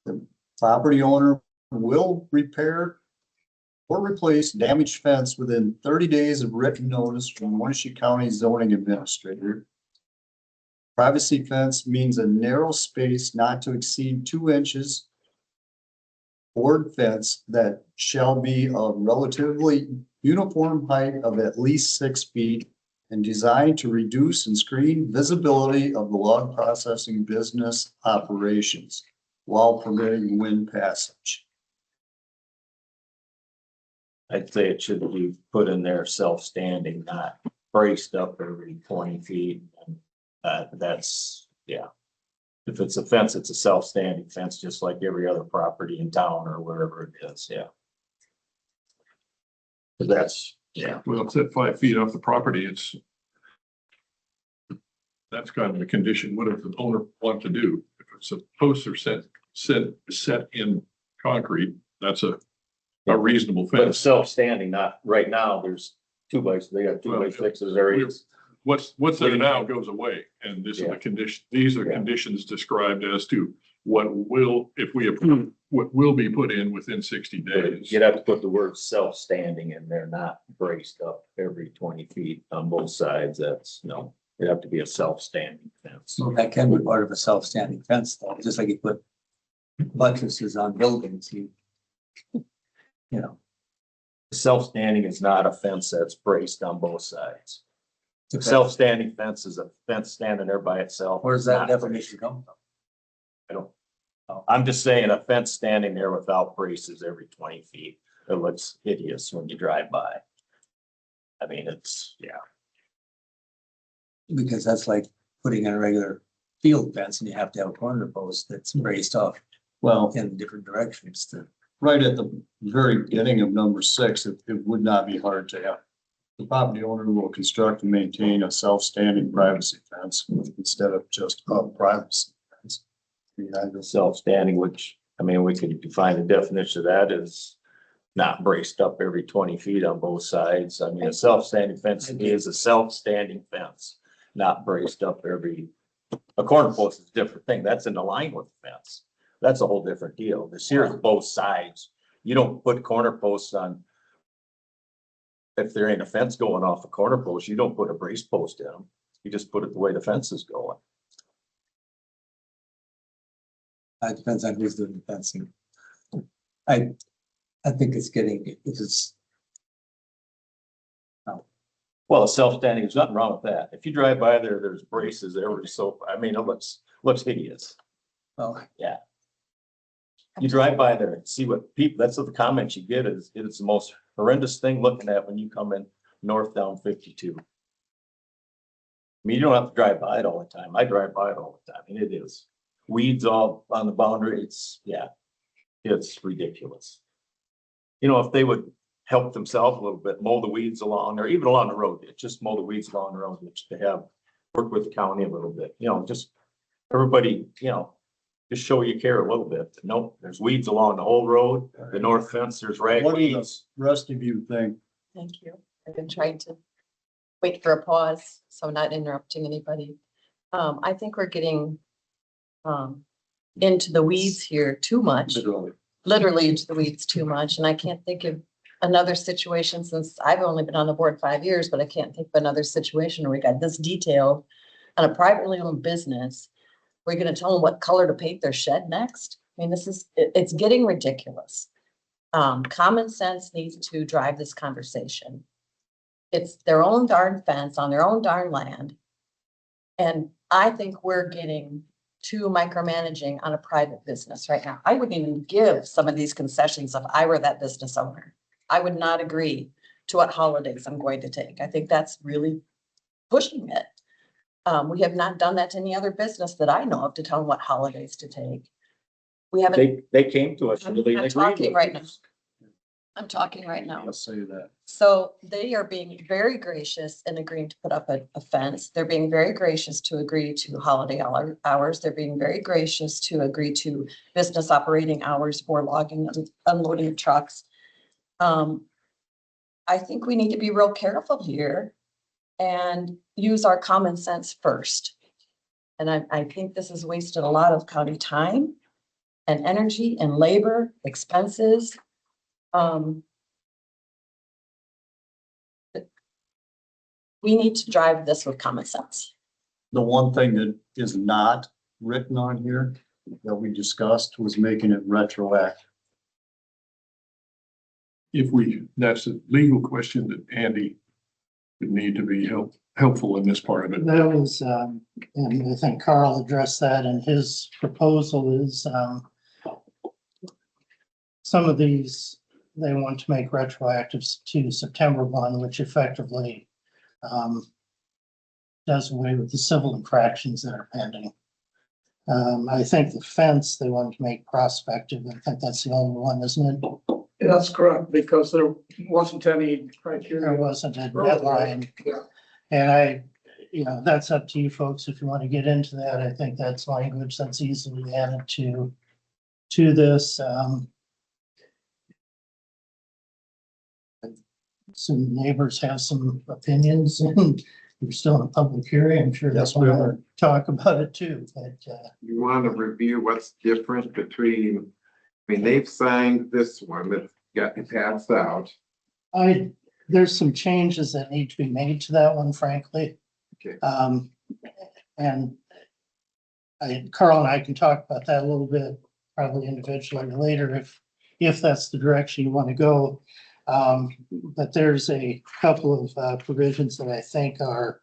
The property owner will repair or replace damaged fence within 30 days of written notice from Winneshiek County Zoning Administrator. Privacy fence means a narrow space not to exceed 2 inches. Board fence that shall be of relatively uniform height of at least 6 feet and designed to reduce and screen visibility of the log processing business operations while permitting wind passage. I'd say it should be put in there self-standing, not braced up every 20 feet. And that's, yeah. If it's a fence, it's a self-standing fence, just like every other property in town or wherever it is, yeah. But that's, yeah. Well, it's at 5 feet off the property. That's kind of a condition. What does the owner want to do? If it's a posts are set in concrete, that's a reasonable But it's fence. self-standing, not right now, there's they got 2x6s areas. What's there now goes away, and this is Yeah. a condition, these are Yeah. conditions described as to what will, if we approve, what will be put in within 60 days. You'd have to put the word self-standing in there, not braced up every 20 feet on both sides. That's, no, it'd have to be a self-standing fence. So that can be part of a self-standing fence, though, just like you put buttresses on buildings, you know. Self-standing is not a fence that's braced on both sides. it's a fence. Self-standing fence is a fence standing there by itself. Where's that not definition come from? I don't, I'm just saying a fence standing there without braces every 20 feet. It looks hideous when you drive by. I mean, it's, yeah. Because that's like putting in a regular field fence and you have to have a corner post that's braced off Well, in different directions to. right at the very beginning of number 6, it would not be hard to have The property owner will construct and maintain a self-standing privacy fence instead of just a privacy fence. The self-standing, which, I mean, we could define the definition of that as not braced up every 20 feet on both sides. I mean, a self-standing fence is a self-standing fence, not braced up a corner post is a different thing. That's in the line with the fence. That's a whole different deal. This here is both sides. You don't put corner posts on. If there ain't a fence going off a corner post, you don't put a brace post in them. You just put it the way the fence is going. It depends on who's doing the fencing. I think it's Well, self-standing, there's nothing wrong with that. If you drive by there, there's braces every so, I mean, it looks hideous. well, You drive by there and see what people, that's what the comments you get is, it's the most horrendous thing looking at when you come in north down 52. I mean, you don't have to drive by it all the time. I drive by it all the time, and it is weeds all on the boundary. It's ridiculous. You know, if they would help themselves a little bit, mow the weeds along, or even along the road, just mow the weeds along the road, which they have worked with the county a little bit, you know, just everybody, you know, just show you care a little bit. Nope, there's weeds along the whole road, the north fence, there's What do the ragweeds. rest of you think? Thank you. I've been trying to wait for a pause, so not interrupting anybody. I think we're getting into the weeds here too much, literally into the weeds too much. And I can't think of another situation since I've only been on the board 5 years, but I can't think of another situation where we got this detailed on a privately owned business. We're going to tell them what color to paint their shed next. I mean, it's getting ridiculous. Common sense needs to drive this conversation. It's their own darn fence on their own darn land. And I think we're getting too micromanaging on a private business right now. I wouldn't even give some of these concessions if I were that business owner. I would not agree to what holidays I'm going to take. I think that's really pushing it. We have not done that to any other business that I know of to tell them what holidays to take. We haven't. They came to us. I'm and they agreed talking with right us. I'm talking right now. Let's say that. So they are being very gracious in agreeing to put up a fence. They're being very gracious to agree to holiday hours. They're being very gracious to agree to business operating hours for logging and unloading of trucks. I think we need to be real careful here and use our common sense first. And I think this has wasted a lot of county time and energy and labor expenses. We need to drive this with common sense. The one thing that is not written on here that we discussed was making it retroactive. That's a legal question that Andy would need to be helpful in this part of it. That was, and I think Carl addressed that in his proposal is, some of these, they want to make retroactive to September 1, which effectively does away with the civil infractions that are pending. I think the fence they want to make prospective. I think that's the only one, isn't it? That's correct, because there wasn't any There criteria. wasn't a deadline. Yeah. And that's up to you folks if you want to get into that. I think that's language that's easily added to this. Some neighbors have some opinions and we're still in a public hearing. I'm sure Yes, they we want are. to talk about it too, but You want to review what's different between, I mean, they've signed this one that got passed out. there's some changes that need to be made to that one, frankly. Okay. And Carl and I can talk about that a little bit, probably individually later, if that's the direction you want to go. But there's a couple of provisions that I think are,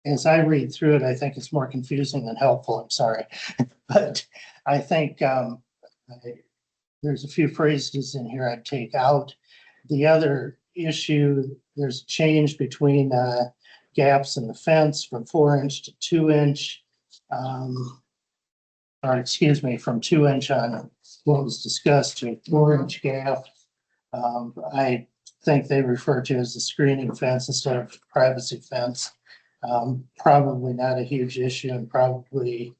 as I read through it, I think it's more confusing than helpful. I'm sorry. But I think there's a few phrases in here I'd take out. The other issue, there's a change between gaps in the fence from 4-inch to 2-inch. Or excuse me, from 2-inch on what was discussed to a 4-inch gap. I think they refer to as the screening fence instead of privacy fence. Probably not a huge issue and probably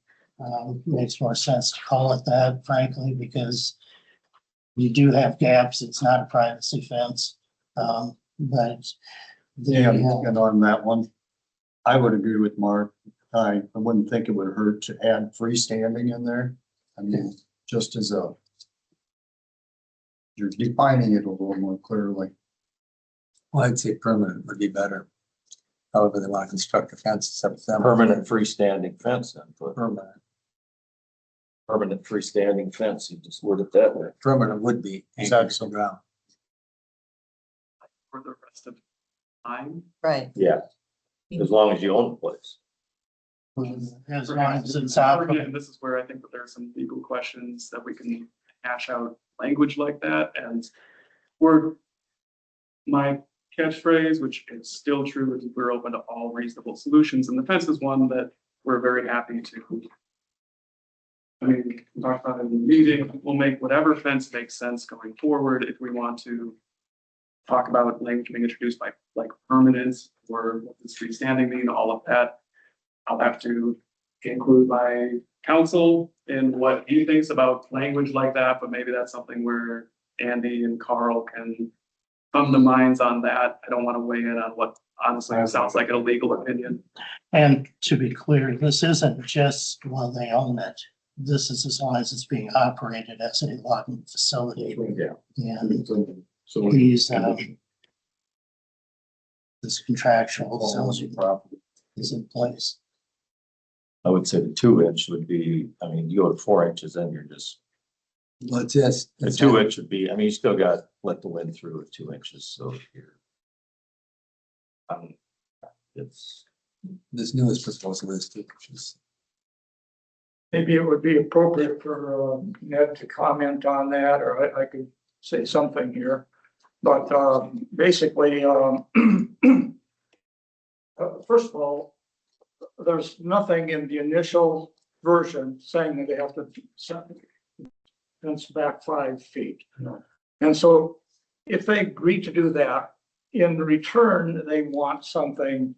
makes more sense to call it that, frankly, because you do have gaps. It's not a privacy fence. But Yeah, the, and on that one, I would agree with Mark. I wouldn't think it would hurt to add freestanding in there. I mean, just as a, you're defining it a little more clearly. Well, I'd say permanent would be better. However, they want to construct a fence, it's up to them. Permanent freestanding fence and put Permanent. permanent freestanding fence, you just word it that way. Permanent would be anchored to the ground. For the rest of the time. Right. Yeah, as long as you own the place. as long as it's out. Again, this is where I think that there are some legal questions that we can hash out language like that, and my catchphrase, which is still true, is we're open to all reasonable solutions, and the fence is one that we're very happy to. I mean, we talked about it in the meeting, we'll make whatever fence makes sense going forward. If we want to talk about language being introduced by like permanence or what does freestanding mean, all of that, I'll have to include my counsel in what he thinks about language like that, but maybe that's something where Andy and Carl can come to minds on that. I don't want to weigh in on what honestly sounds like an illegal opinion. And to be clear, this isn't just while they own it. This is as long as it's being operated as a logging facility. Yeah. And So these, this contractual zoning Property. is in place. I would say the 2-inch would be, I mean, you go to 4 inches, then you're just, Well, it's just. the 2-inch would be, I mean, you still got, let the wind through at 2 inches, so you're. It's, This newest proposal is 2 inches. Maybe it would be appropriate for Ned to comment on that, or I could say something here. But basically, first of all, there's nothing in the initial version saying that they have to set the fence back 5 feet. No. And so if they agree to do that, in return, they want something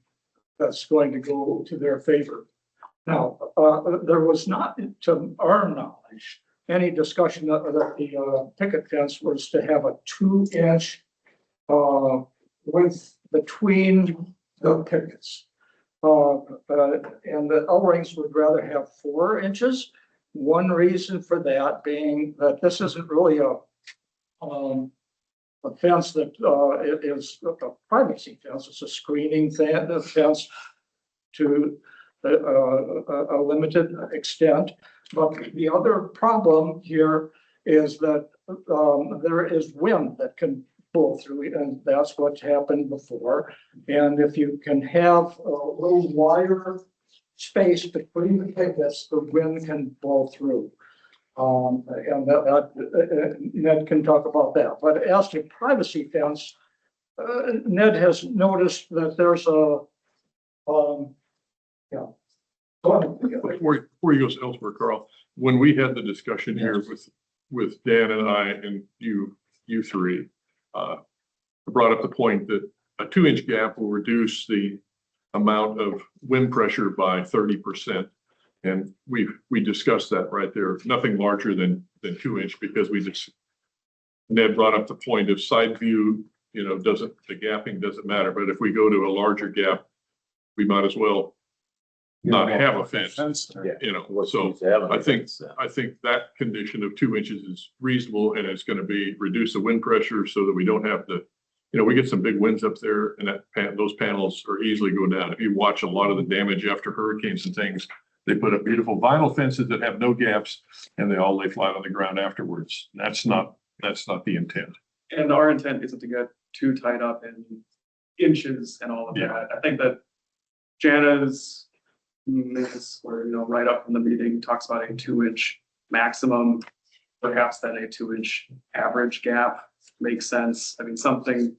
that's going to go to their favor. Now, there was not, to our knowledge, any discussion that the picket fence was to have a 2-inch width between the pickets. And the Ulrings would rather have 4 inches. One reason for that being that this isn't really a fence that is a privacy fence. It's a screening fence to a limited extent. But the other problem here is that there is wind that can pull through, and that's what's happened before. And if you can have a little wider space between the pickets, the wind can blow through. And Ned can talk about that. But as to privacy fence, Ned has noticed that there's a, before he goes elsewhere, Carl, when we had the discussion here with Dan and I and you three, I brought up the point that a 2-inch gap will reduce the amount of wind pressure by 30%. And we discussed that right there, nothing larger than 2-inch, because Ned brought up the point of side view, the gapping doesn't matter, but if we go to a larger gap, we might as well not have a fence, so I think that condition of 2 inches is reasonable, and it's gonna be reduce the wind pressure so that we don't have to, we get some big winds up there, and those panels are easily go down. If you watch a lot of the damage after hurricanes and things, they put up beautiful vinyl fences that have no gaps, and they all lay flat on the ground afterwards. That's not the intent. And our intent isn't to get too tied up in inches and all of that. I think that Jana's minutes were, right up from the meeting, talks about a 2-inch maximum, perhaps then a 2-inch average gap makes sense. I mean, something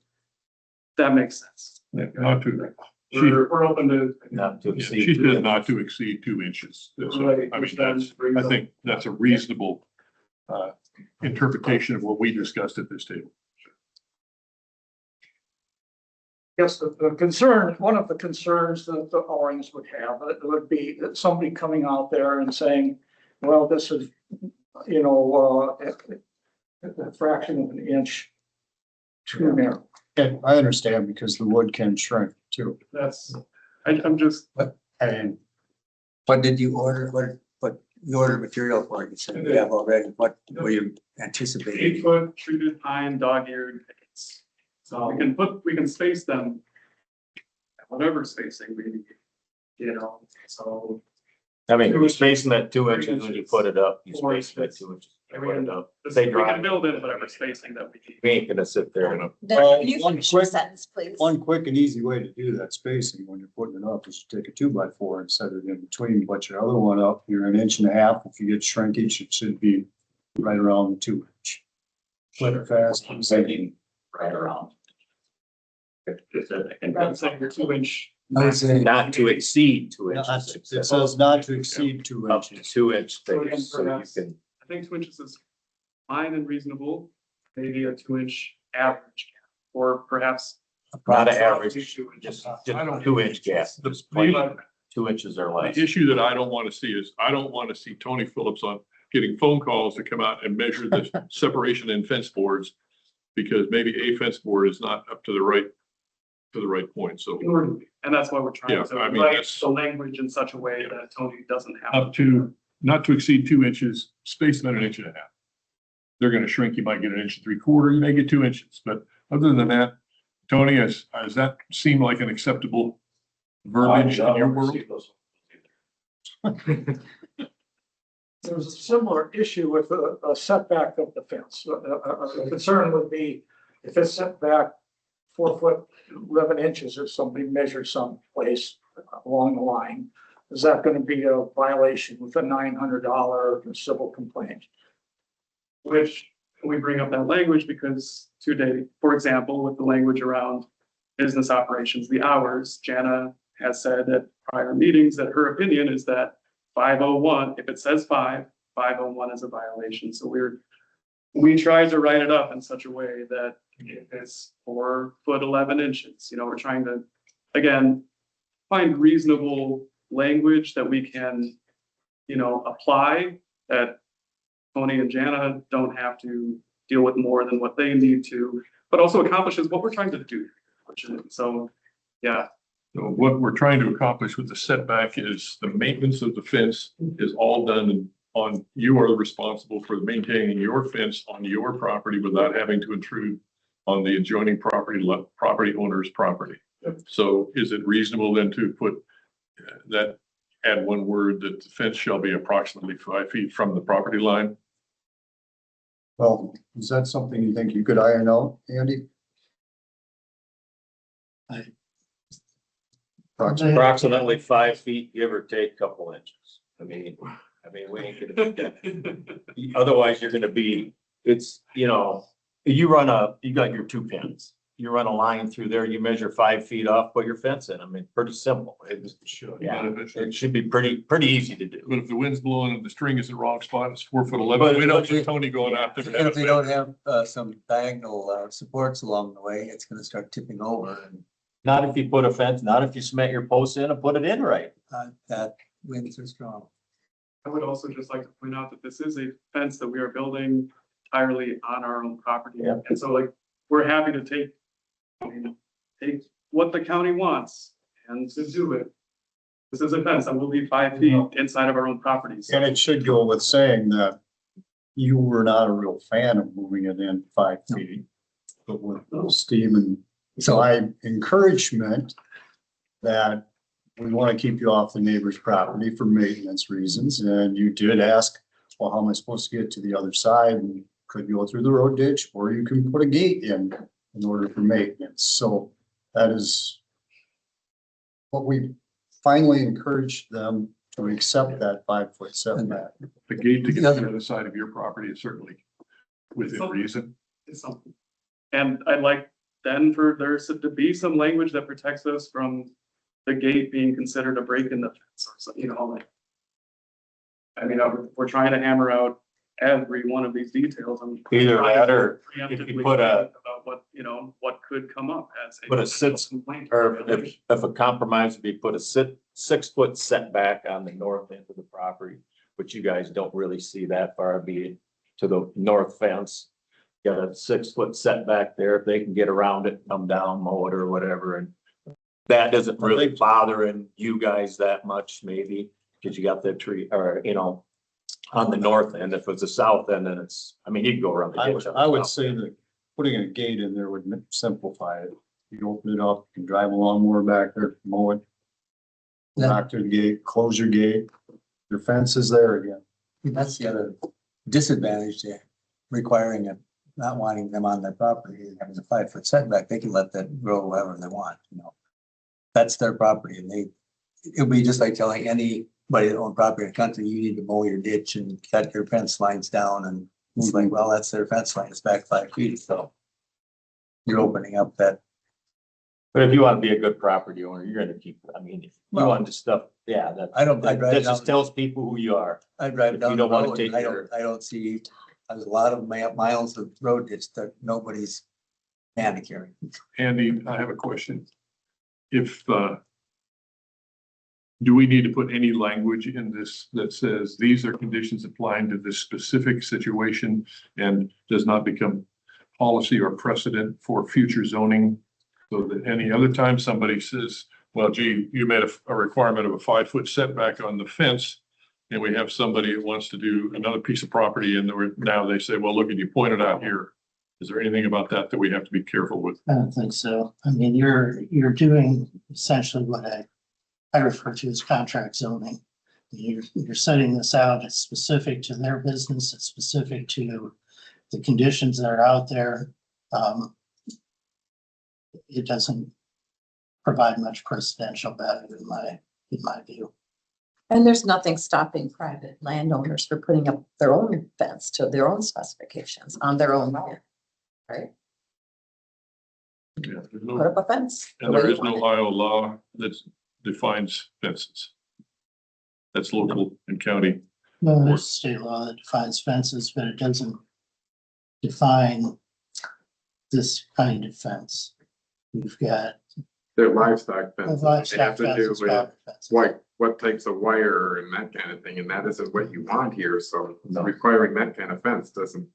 that makes sense. We're open to. not to exceed. She 2 said not to exceed 2 inches. So, Right, I which mean, then I think that's a reasonable interpretation of what we discussed at this table. Yes, the concern, one of the concerns that the Ollings would have, it would be that somebody coming out there and saying, well, this is, a fraction of an inch too narrow. And I understand because the wood can shrink too. That's, I'm just, And What did you order? What you ordered material for? You said you have already. What were you anticipating? 8 foot treated pine dog-eared pickets. So we can space them at whatever spacing we need, so. I mean, you're spacing that 2 inches when you put it up, you space that 2 inches. when you put it up. They We dry. can build in whatever spacing that we need. We ain't gonna sit there and. Well, Can you one finish your quick- sentence, please? one quick and easy way to do that spacing when you're putting it up is to take a 2x4 and set it in between, put your other one up, you're 1.5 inches. If you get shrinkage, it should be right around the 2 inch. Flip it fast. Right around. I'm saying your 2 inch. I would say Not to exceed 2 It inches. says not to exceed 2 Up to inches. 2 inch space, so you can. I think 2 inches is fine and reasonable, maybe a 2 inch average, or perhaps. Not an average, 2 inches. just 2 inch gap, just plain 2 inches or less. The issue that I don't want to see is, I don't want to see Tony Phillips on getting phone calls to come out and measure the separation in fence boards. Because maybe a fence board is not up to the right point, so And that's why we're Yeah, trying to I mean, write that's- the language in such a way that Tony doesn't have. up to, not to exceed 2 inches, space them at 1.5 inches. They're gonna shrink, you might get 1.75 inches, you may get 2 inches, but other than that, Tony, does that seem like an acceptable verbiage in your world? There's a similar issue with a setback of the fence. A concern would be if it's set back 4 foot 11 inches, if somebody measures someplace along the line, is that going to be a violation with a $900 civil complaint? Which we bring up that language because today, for example, with the language around business operations, the hours, Jana has said at prior meetings that her opinion is that 5:01, if it says 5:01 is a violation. So we tried to write it up in such a way that if it's 4 foot 11 inches, we're trying to, again, find reasonable language that we can, apply, that Tony and Jana don't have to deal with more than what they need to, but also accomplishes what we're trying to do. So, yeah. So what we're trying to accomplish with the setback is the maintenance of the fence is all done on, you are responsible for maintaining your fence on your property without having to intrude on the adjoining property owner's property. So is it reasonable then to put that, add one word, that the fence shall be approximately 5 feet from the property line? Well, is that something you think you could iron out, Andy? Approximately 5 feet, give or take a couple inches. I mean, we ain't gonna do that. Otherwise, you're gonna be, you got your 2 pins. You run a line through there, you measure 5 feet off, put your fence in. I mean, pretty simple. It should be pretty easy to do. But if the wind's blowing and the string is in the wrong spot, it's 4 foot 11, we don't want Tony going out there. if they don't have some diagonal supports along the way, it's gonna start tipping over and Not if you put a fence, not if you cement your posts in and put it in right. that winds are strong. I would also just like to point out that this is a fence that we are building entirely on our own property. Yeah. And so we're happy to take what the county wants and to do it. This is a fence that will be 5 feet inside of our own properties. And it should go with saying that you were not a real fan of moving it in 5 feet. But with Steve and so my encouragement that we want to keep you off the neighbor's property for maintenance reasons. And you did ask, well, how am I supposed to get to the other side? And could go through the road ditch, or you can put a gate in order for maintenance. So that is what we finally encouraged them to accept, that 5 foot setback. The gate to get to the other side of your property is certainly within reason. It's something. And I'd like then for there to be some language that protects us from the gate being considered a break in the fence, or something, we're trying to hammer out every one of these details. Either that or if you preemptively put about about what, what could come up as. But it sits- complaint. Or if a compromise would be put a 6 foot setback on the north end of the property, but you guys don't really see that far, be it to the north fence. Got a 6 foot setback there, if they can get around it, come down, mow it or whatever, and that doesn't really bothering you guys that much, maybe, because you got the tree, or, on the north end. If it's the south end, then it's, I mean, you can go around the ditch. on the I would south say end. that putting a gate in there would simplify it. You open it up, you can drive a lawnmower back there, mow it. Yeah. Knock to the gate, close your gate, your fence is there again. That's the other disadvantage to requiring it, not wanting them on their property, having a 5 foot setback, they can let that grow wherever they want, That's their property and it'll be just like telling anybody that owns property in the country, you need to mow your ditch and cut your fence lines down, and it's like, well, that's their fence line, it's back 5 feet, so. You're opening up that. But if you want to be a good property owner, you're gonna keep, I mean, if you Well, want to stuff, yeah, that, I don't, I that drive just down, tells people who you are. I drive if down you the don't wanna road, take and your- I don't see, there's a lot of miles of road ditch that nobody's manicuring. Andy, I have a question. If, do we need to put any language in this that says these are conditions applying to this specific situation and does not become policy or precedent for future zoning? So that any other time somebody says, well, gee, you made a requirement of a 5 foot setback on the fence, and we have somebody that wants to do another piece of property and now they say, well, look, and you pointed out here. Is there anything about that we have to be careful with? I don't think so. I mean, you're doing essentially what I refer to as contract zoning. You're setting this out, it's specific to their business, it's specific to the conditions that are out there. It doesn't provide much precedential value in my view. And there's nothing stopping private landowners from putting up their own fence to their own specifications on their own land, right? Yeah, there's Put no, up a fence. the and way there you is no want it. Ohio law that defines fences. That's local and county. No, there's state law that defines fences, but it doesn't define this kind of fence. We've got They're livestock fences. They livestock have to do fences, with property fences. what types of wire and that kind of thing, and that isn't what you want here, so requiring that kind of fence doesn't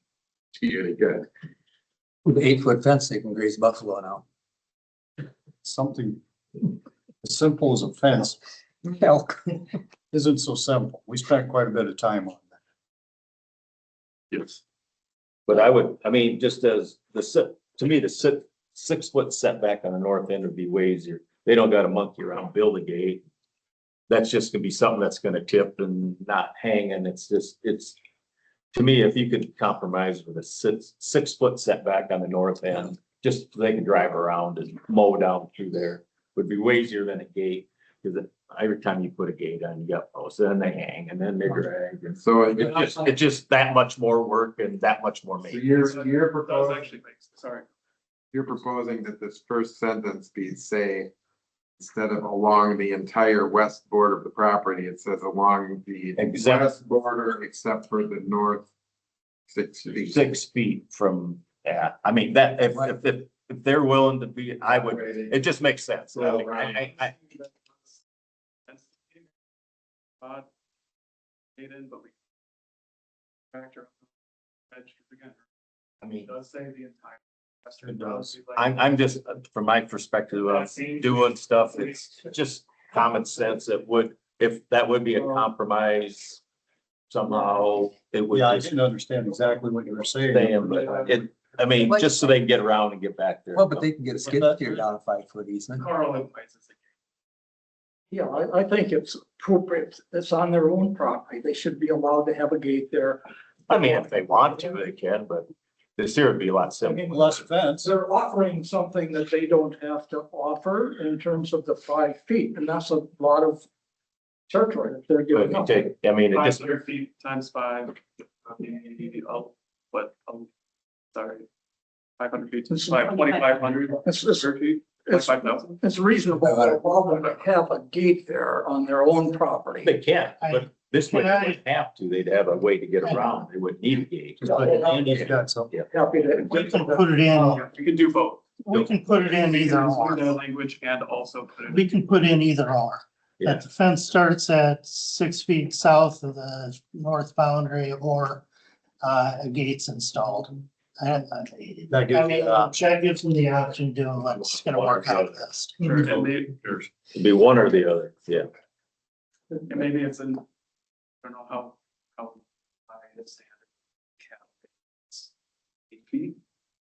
do you any good. With an 8 foot fence, they can graze buffalo now. Something as simple as a fence Elk. isn't so simple. We spent quite a bit of time on that. Yes. But I mean, just as to me, the 6 foot setback on the north end would be way easier. They don't got to monkey around, build a gate. That's just gonna be something that's gonna tip and not hang, and it's to me, if you could compromise with a 6 foot setback on the north end, just so they can drive around and mow down through there, would be way easier than a gate. Because every time you put a gate on, you got posts, and then they hang, and then they drag, and So it's just that much more work and that much more so maintenance. you're Does proposing, actually make, sorry. you're proposing that this first sentence be say, instead of along the entire west border of the property, it says along the Exempt. west border except for the north 6 feet. 6 feet from, yeah, I mean, that, if they're willing to be, I would, it just makes sense. I But we. Factor. Again, mean, it does say the entire. western It does. boundary. I'm just, from my perspective of doing stuff, it's just common sense. It would, if that would be a compromise somehow, it would Yeah, I just didn't understand exactly what you were saying. stay, but it, I mean, just so they can get around and get back there. Well, but they can get a skid steer down a 5 foot easement. Carl advises. Yeah, I think it's appropriate. It's on their own property. They should be allowed to have a gate there. I mean, if they want to, they can, but this here would be a lot simpler. Less fence. They're offering something that they don't have to offer in terms of the 5 feet, and that's a lot of territory that they're But giving if you up. take, I mean, it just, 500 feet times 5. Sorry. 500 feet times 5, 2,500 It's just, square feet. it's, 5,000? it's reasonable to allow them to have a gate there on their own property. They can, but this way Can they I- wouldn't have to. They'd have a way to get around. They wouldn't need a gate. He's got some. Happy to. We can put it in, You can do both. we can put it in either Include that or. language and also put it. We can put in either or. Yeah. That the fence starts at 6 feet south of the north boundary or a gate's installed. That gives I you mean, the option. that gives them the option to do what's gonna work out best. Sure, and There's, It'd be one or the other, yeah. maybe it's an, I don't know how high the standard cap is. 8 feet,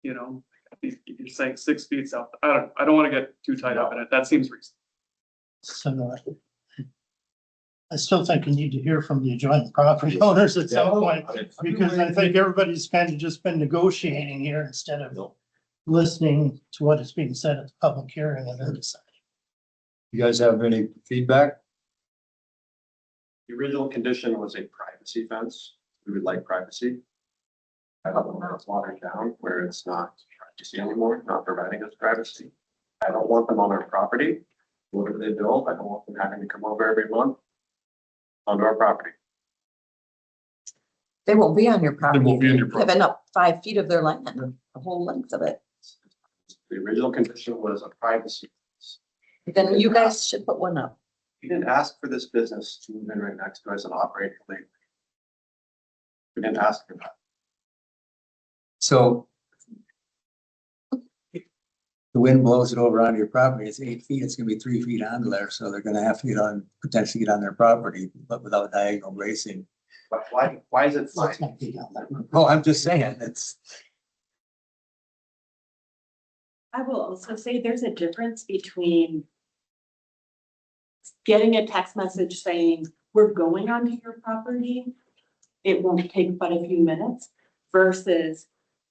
you know, you're saying 6 feet south. I don't want to get too tied up in it. That seems reasonable. So I still think you need to hear from the adjoining property owners at some point, because I think everybody's kind of just been negotiating here instead of No. listening to what is being said at the public hearing and then deciding. You guys have any feedback? The original condition was a privacy fence. We would like privacy. I don't want it's watered down where it's not privacy anymore, not providing us privacy. I don't want them on our property. Whatever they build, I don't want them having to come over every month onto our property. They won't be on your property. won't be on your property. Given up 5 feet of their land, the whole length of it. The original condition was a privacy fence. Then you guys should put one up. We didn't ask for this business to move in right next to us and operate illegally. We didn't ask for that. So the wind blows it over onto your property, it's 8 feet, it's gonna be 3 feet onto there, so they're gonna have to potentially get on their property, but without diagonal bracing. But why is it fine? Let's not be down that road. Well, I'm just saying, it's, I will also say there's a difference between getting a text message saying, we're going onto your property. It won't take but a few minutes versus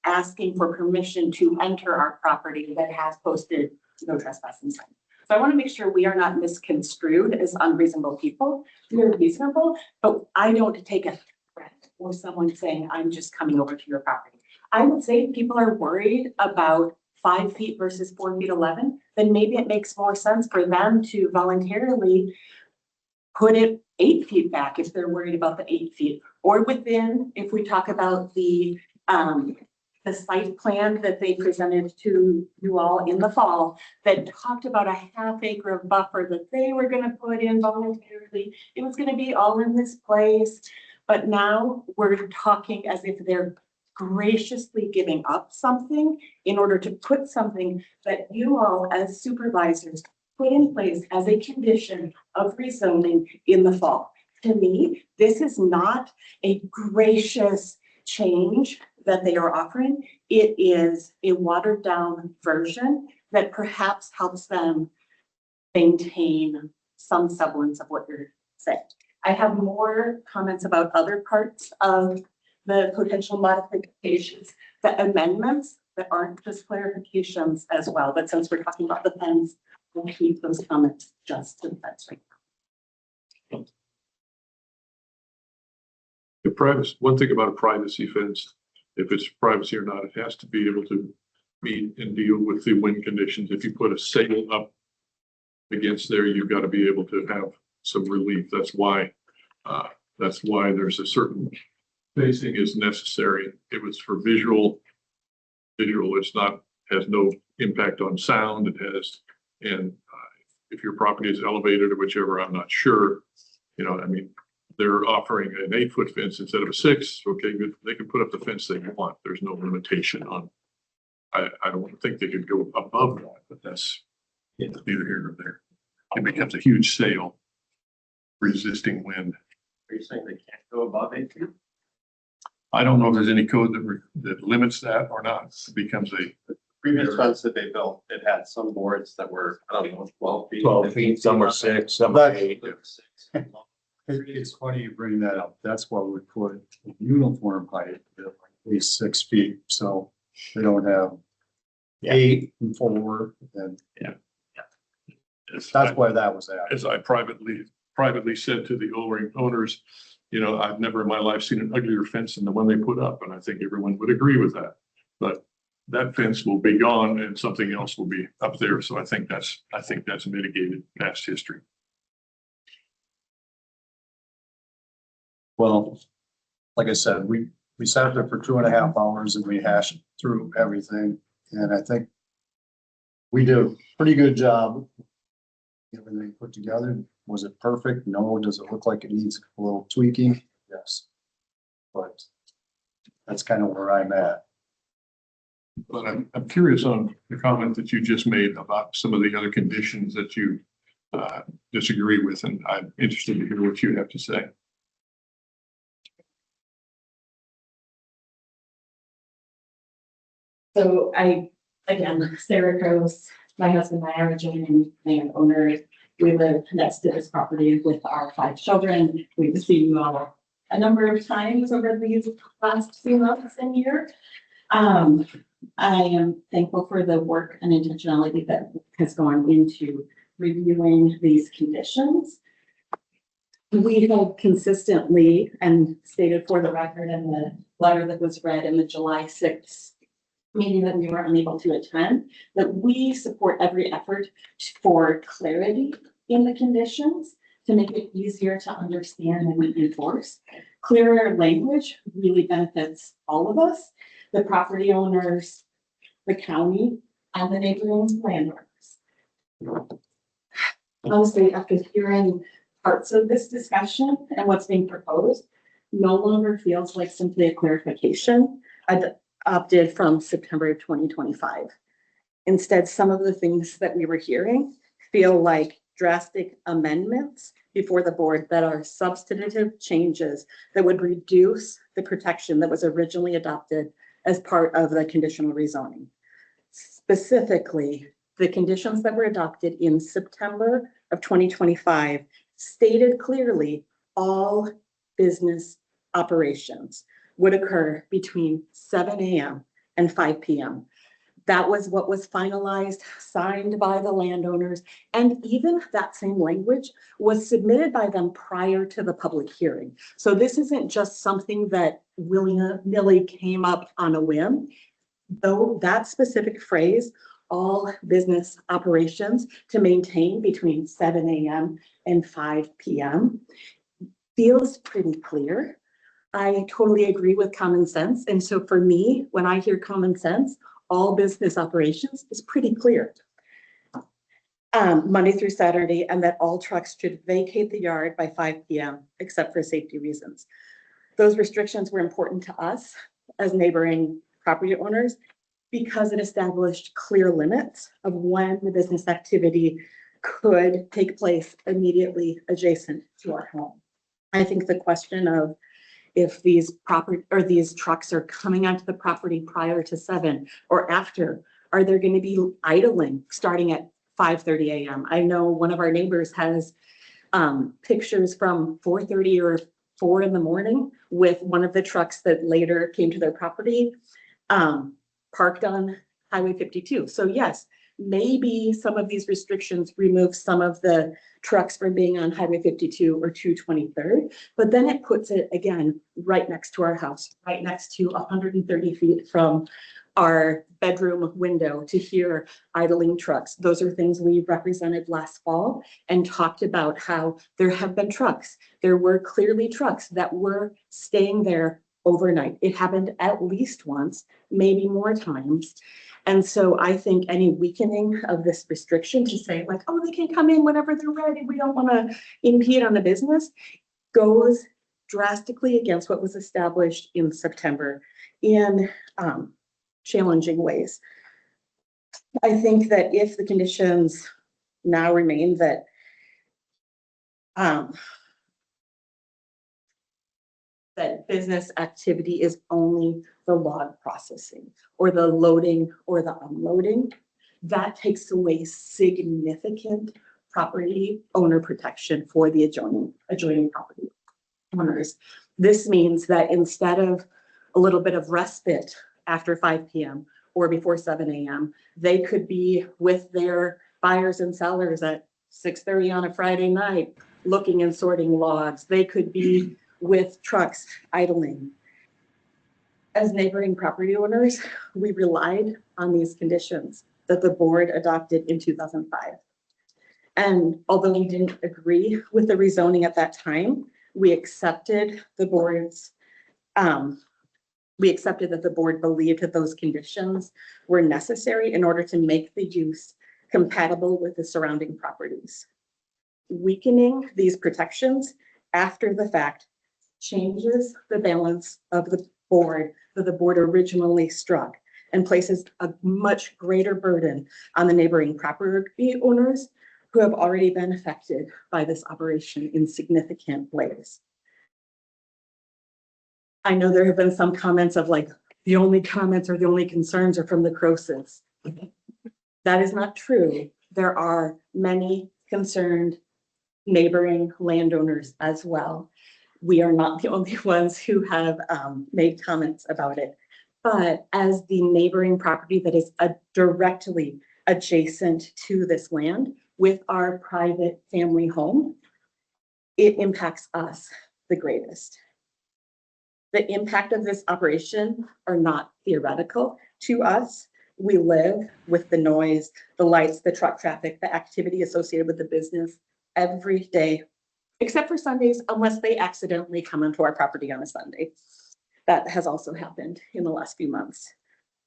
asking for permission to enter our property that has posted no trespassing sign. So I want to make sure we are not misconstrued as unreasonable people. We're reasonable, but I don't take a threat or someone saying, I'm just coming over to your property. I would say if people are worried about 5 feet versus 4 feet 11, then maybe it makes more sense for them to voluntarily put it 8 feet back if they're worried about the 8 feet, or within, if we talk about the site plan that they presented to you all in the fall that talked about a ½ acre of buffer that they were gonna put in voluntarily. It was gonna be all in this place, but now we're talking as if they're graciously giving up something in order to put something that you all as supervisors put in place as a condition of rezoning in the fall. To me, this is not a gracious change that they are offering. It is a watered down version that perhaps helps them maintain some semblance of what you're saying. I have more comments about other parts of the potential modifications, the amendments that aren't just clarifications as well. But since we're talking about the fence, we'll keep those comments just to the fence right now. the privacy, one thing about a privacy fence, if it's privacy or not, it has to be able to meet and deal with the wind conditions. If you put a sail up against there, you've got to be able to have some relief. That's why there's a certain spacing is necessary. It was for visual. It's not, has no impact on sound. It has, and if your property is elevated or whichever, I'm not sure. You know, I mean, they're offering an 8-foot fence instead of a 6. Okay, good. They can put up the fence they want. There's no limitation on. I don't think they could go above that, but that's neither here nor there. It becomes a huge sail, resisting wind. Are you saying they can't go above 8 feet? I don't know if there's any code that limits that or not. It becomes a Previous fence that they built, it had some boards that were, I don't know, 12 feet. 12 feet, some are 6, some are 8. It's funny you bring that up. That's why we put uniform height at least 6 feet, so they don't have 8 and 4, and that's why that was added. As I privately said to the Ulring owners, you know, I've never in my life seen an uglier fence than the one they put up, and I think everyone would agree with that. But that fence will be gone and something else will be up there. So I think that's mitigated past history. Well, like I said, we sat there for 2.5 hours and we hashed through everything. And I think we did a pretty good job. Everything put together. Was it perfect? No. Does it look like it needs a little tweaking? Yes. But that's kind of where I'm at. But I'm curious on the comment that you just made about some of the other conditions that you disagree with, and I'm interested to hear what you have to say. So again, Sarah Gross, my husband and I are adjoining landowners. We live next to this property with our 5 children. We've seen you all a number of times over these last few months and year. I am thankful for the work and intentionality that has gone into reviewing these conditions. We have consistently and stated for the record in the letter that was read in the July 6th meeting that we were unable to attend, that we support every effort for clarity in the conditions to make it easier to understand and enforce. Clearer language really benefits all of us, the property owners, the county, and the neighboring landowners. Honestly, after hearing parts of this discussion and what's being proposed, no longer feels like simply a clarification adopted from September of 2025. Instead, some of the things that we were hearing feel like drastic amendments before the board that are substantive changes that would reduce the protection that was originally adopted as part of the conditional rezoning. Specifically, the conditions that were adopted in September of 2025 stated clearly all business operations would occur between 7 a.m. and 5 p.m. That was what was finalized, signed by the landowners, and even that same language was submitted by them prior to the public hearing. So this isn't just something that willy-nilly came up on a whim. Though that specific phrase, all business operations to maintain between 7 a.m. and 5 p.m. feels pretty clear. I totally agree with common sense. And so for me, when I hear common sense, all business operations is pretty clear. Monday through Saturday, and that all trucks should vacate the yard by 5 p.m. except for safety reasons. Those restrictions were important to us as neighboring property owners because it established clear limits of when the business activity could take place immediately adjacent to our home. I think the question of if these property or these trucks are coming onto the property prior to 7 or after, are they going to be idling starting at 5:30 a.m.? I know one of our neighbors has pictures from 4:30 or 4 in the morning with one of the trucks that later came to their property parked on Highway 52. So yes, maybe some of these restrictions remove some of the trucks from being on Highway 52 or 223rd, but then it puts it again right next to our house, right next to 130 feet from our bedroom window to hear idling trucks. Those are things we represented last fall and talked about how there have been trucks. There were clearly trucks that were staying there overnight. It happened at least once, maybe more times. And so I think any weakening of this restriction to say like, oh, they can come in whenever they're ready, we don't want to impede on the business, goes drastically against what was established in September in challenging ways. I think that if the conditions now remain that that business activity is only the log processing or the loading or the unloading, that takes away significant property owner protection for the adjoining property owners. This means that instead of a little bit of respite after 5 p.m. or before 7 a.m., they could be with their buyers and sellers at 6:30 on a Friday night, looking and sorting logs. They could be with trucks idling. As neighboring property owners, we relied on these conditions that the board adopted in 2005. And although we didn't agree with the rezoning at that time, we accepted the board's, we accepted that the board believed that those conditions were necessary in order to make the use compatible with the surrounding properties. Weakening these protections after the fact changes the balance of the board that the board originally struck and places a much greater burden on the neighboring property owners who have already been affected by this operation in significant ways. I know there have been some comments of like, the only comments or the only concerns are from the Crosses. That is not true. There are many concerned neighboring landowners as well. We are not the only ones who have made comments about it. But as the neighboring property that is directly adjacent to this land with our private family home, it impacts us the greatest. The impact of this operation are not theoretical to us. We live with the noise, the lights, the truck traffic, the activity associated with the business every day, except for Sundays, unless they accidentally come onto our property on a Sunday. That has also happened in the last few months.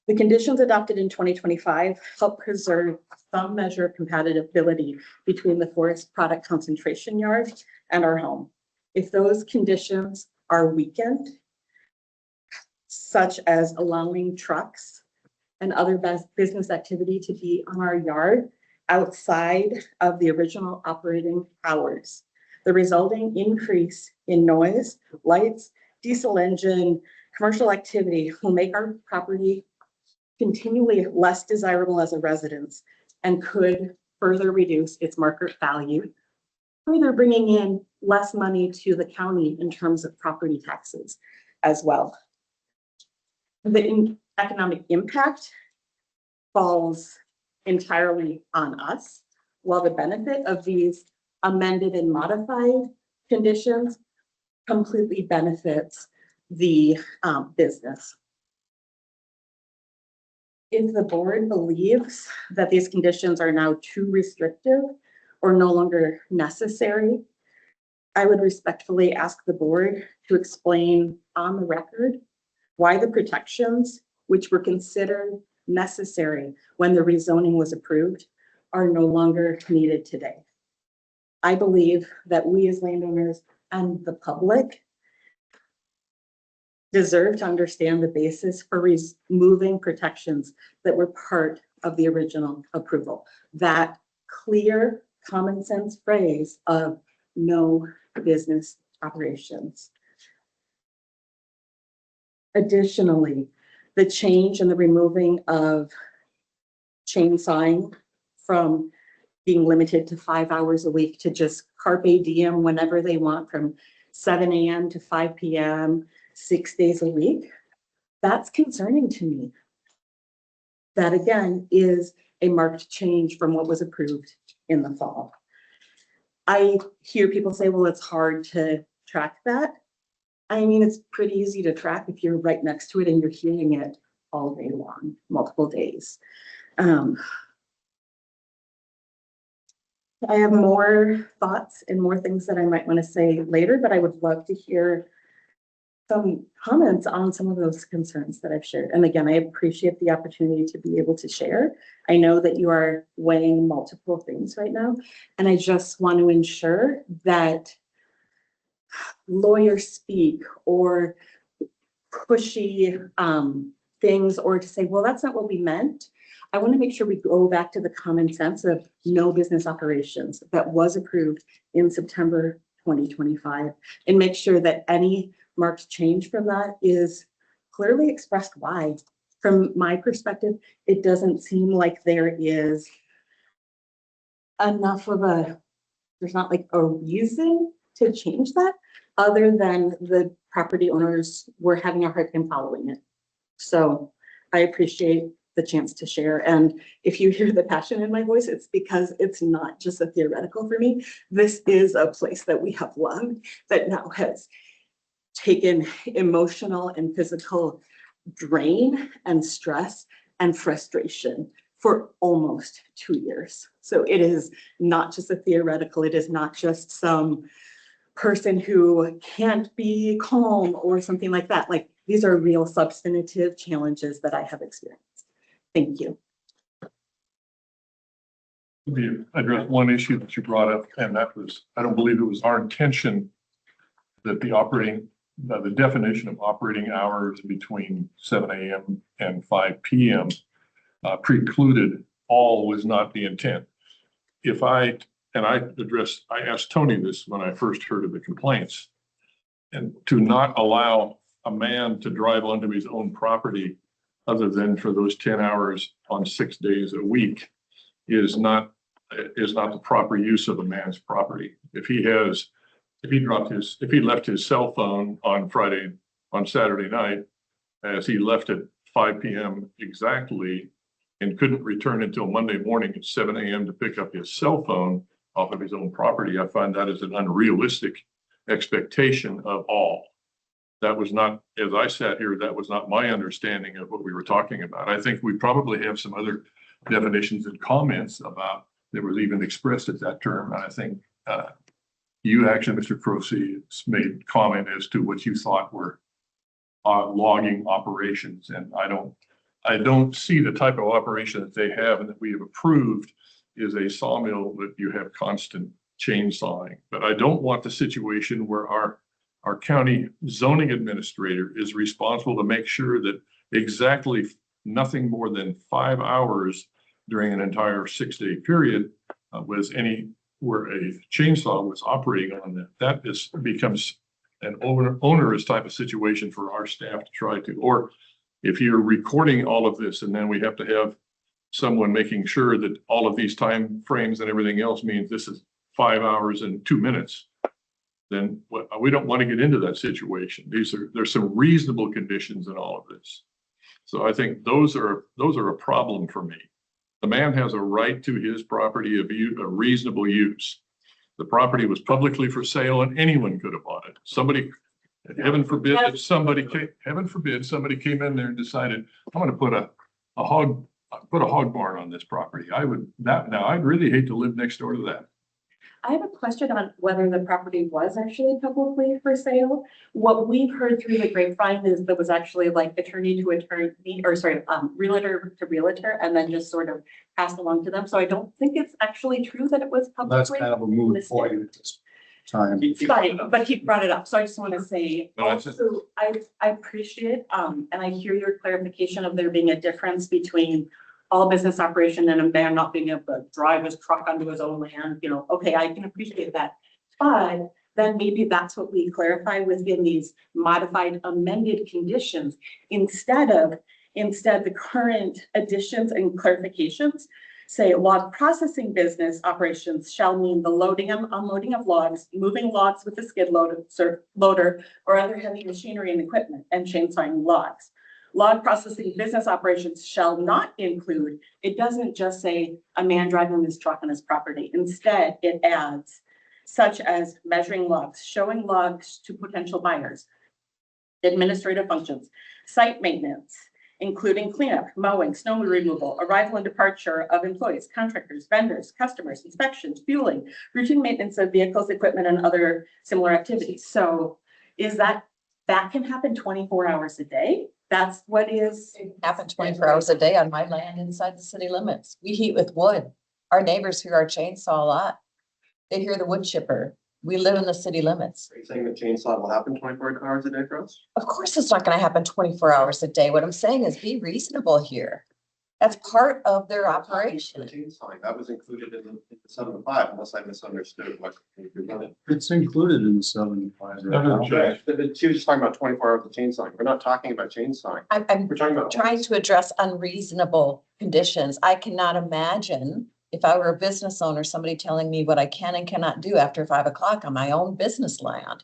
The conditions adopted in 2025 help preserve some measure of compatibility between the forest product concentration yard and our home. If those conditions are weakened, such as allowing trucks and other business activity to be on our yard outside of the original operating hours, the resulting increase in noise, lights, diesel engine, commercial activity will make our property continually less desirable as a residence and could further reduce its market value, further bringing in less money to the county in terms of property taxes as well. The economic impact falls entirely on us, while the benefit of these amended and modified conditions completely benefits the business. If the board believes that these conditions are now too restrictive or no longer necessary, I would respectfully ask the board to explain on the record why the protections which were considered necessary when the rezoning was approved are no longer needed today. I believe that we as landowners and the public deserve to understand the basis for removing protections that were part of the original approval. That clear, common sense phrase of no business operations. Additionally, the change in the removing of chainsawing from being limited to 5 hours a week to just carpe diem whenever they want from 7 a.m. to 5 p.m., 6 days a week, that's concerning to me. That again is a marked change from what was approved in the fall. I hear people say, well, it's hard to track that. I mean, it's pretty easy to track if you're right next to it and you're hearing it all day long, multiple days. I have more thoughts and more things that I might want to say later, but I would love to hear some comments on some of those concerns that I've shared. And again, I appreciate the opportunity to be able to share. I know that you are weighing multiple things right now, and I just want to ensure that lawyers speak or pushy things or to say, well, that's not what we meant. I want to make sure we go back to the common sense of no business operations that was approved in September 2025 and make sure that any marked change from that is clearly expressed why. From my perspective, it doesn't seem like there is enough of there's not like a reason to change that other than the property owners were having a hard time following it. So I appreciate the chance to share. And if you hear the passion in my voice, it's because it's not just a theoretical for me. This is a place that we have loved that now has taken emotional and physical drain and stress and frustration for almost 2 years. So it is not just a theoretical, it is not just some person who can't be calm or something like that. Like, these are real substantive challenges that I have experienced. Thank you. We addressed one issue that you brought up, and that was, I don't believe it was our intention that the definition of operating hours between 7 a.m. and 5 p.m. Precluded all was not the intent. I asked Tony this when I first heard of the complaints, and to not allow a man to drive onto his own property other than for those 10 hours on 6 days a week is not the proper use of a man's property. If he left his cell phone on Saturday night, as he left at 5 p.m. exactly, and couldn't return until Monday morning at 7 a.m. to pick up his cell phone off of his own property, I find that is an unrealistic expectation of all. That was not, as I sat here, that was not my understanding of what we were talking about. I think we probably have some other definitions and comments about that was even expressed at that term. And I think you actually, Mr. Croce, made comment as to what you thought were logging operations. And I don't see the type of operation that they have and that we have approved is a sawmill that you have constant chainsawing. But I don't want the situation where our county zoning administrator is responsible to make sure that exactly nothing more than 5 hours during an entire 6-day period where a chainsaw was operating on that. That becomes an onerous type of situation for our staff to try to, or if you're recording all of this and then we have to have someone making sure that all of these time frames and everything else means this is 5 hours and 2 minutes, then we don't want to get into that situation. There's some reasonable conditions in all of this. So I think those are a problem for me. The man has a right to his property of a reasonable use. The property was publicly for sale and anyone could have bought it. Heaven forbid somebody came in there and decided, I'm going to put a hog barn on this property. I'd really hate to live next door to that. I have a question on whether the property was actually publicly for sale. What we've heard through the grapevine is there was actually like attorney to attorney, realtor to realtor, and then just sort of passed along to them. So I don't think it's actually true that it was That's publicly. kind of a moot point at this time. But he brought it up. So I just want to say, No, I just- also, I appreciate, and I hear your clarification of there being a difference between all business operation and a man not being able to drive his truck onto his own land, okay, I can appreciate that. But then maybe that's what we clarify within these modified amended conditions. Instead, the current additions and clarifications say log processing business operations shall mean the loading and unloading of logs, moving logs with a skid loader or other heavy machinery and equipment, and chainsawing logs. Log processing business operations shall not include, it doesn't just say a man driving his truck on his property. Instead, it adds such as measuring logs, showing logs to potential buyers, administrative functions, site maintenance, including cleanup, mowing, snow removal, arrival and departure of employees, contractors, vendors, customers, inspections, fueling, routine maintenance of vehicles, equipment, and other similar activities. So is that can happen 24 hours a day? That's what is. It happens 24 hours a day on my land inside the city limits. We heat with wood. Our neighbors hear our chainsaw a lot. They hear the wood chipper. We live in the city limits. Are you saying the chainsaw will happen 24 hours a day for us? Of course, it's not gonna happen 24 hours a day. What I'm saying is be reasonable here. That's part of their The operation. chainsawing, that was included in the 7 to 5, unless I misunderstood what you wanted. It's included in the 75 right now. Okay. She was just talking about 24 hours of chainsawing. We're not talking about chainsawing. I'm We're talking about. trying to address unreasonable conditions. I cannot imagine if I were a business owner, somebody telling me what I can and cannot do after 5 o'clock on my own business land.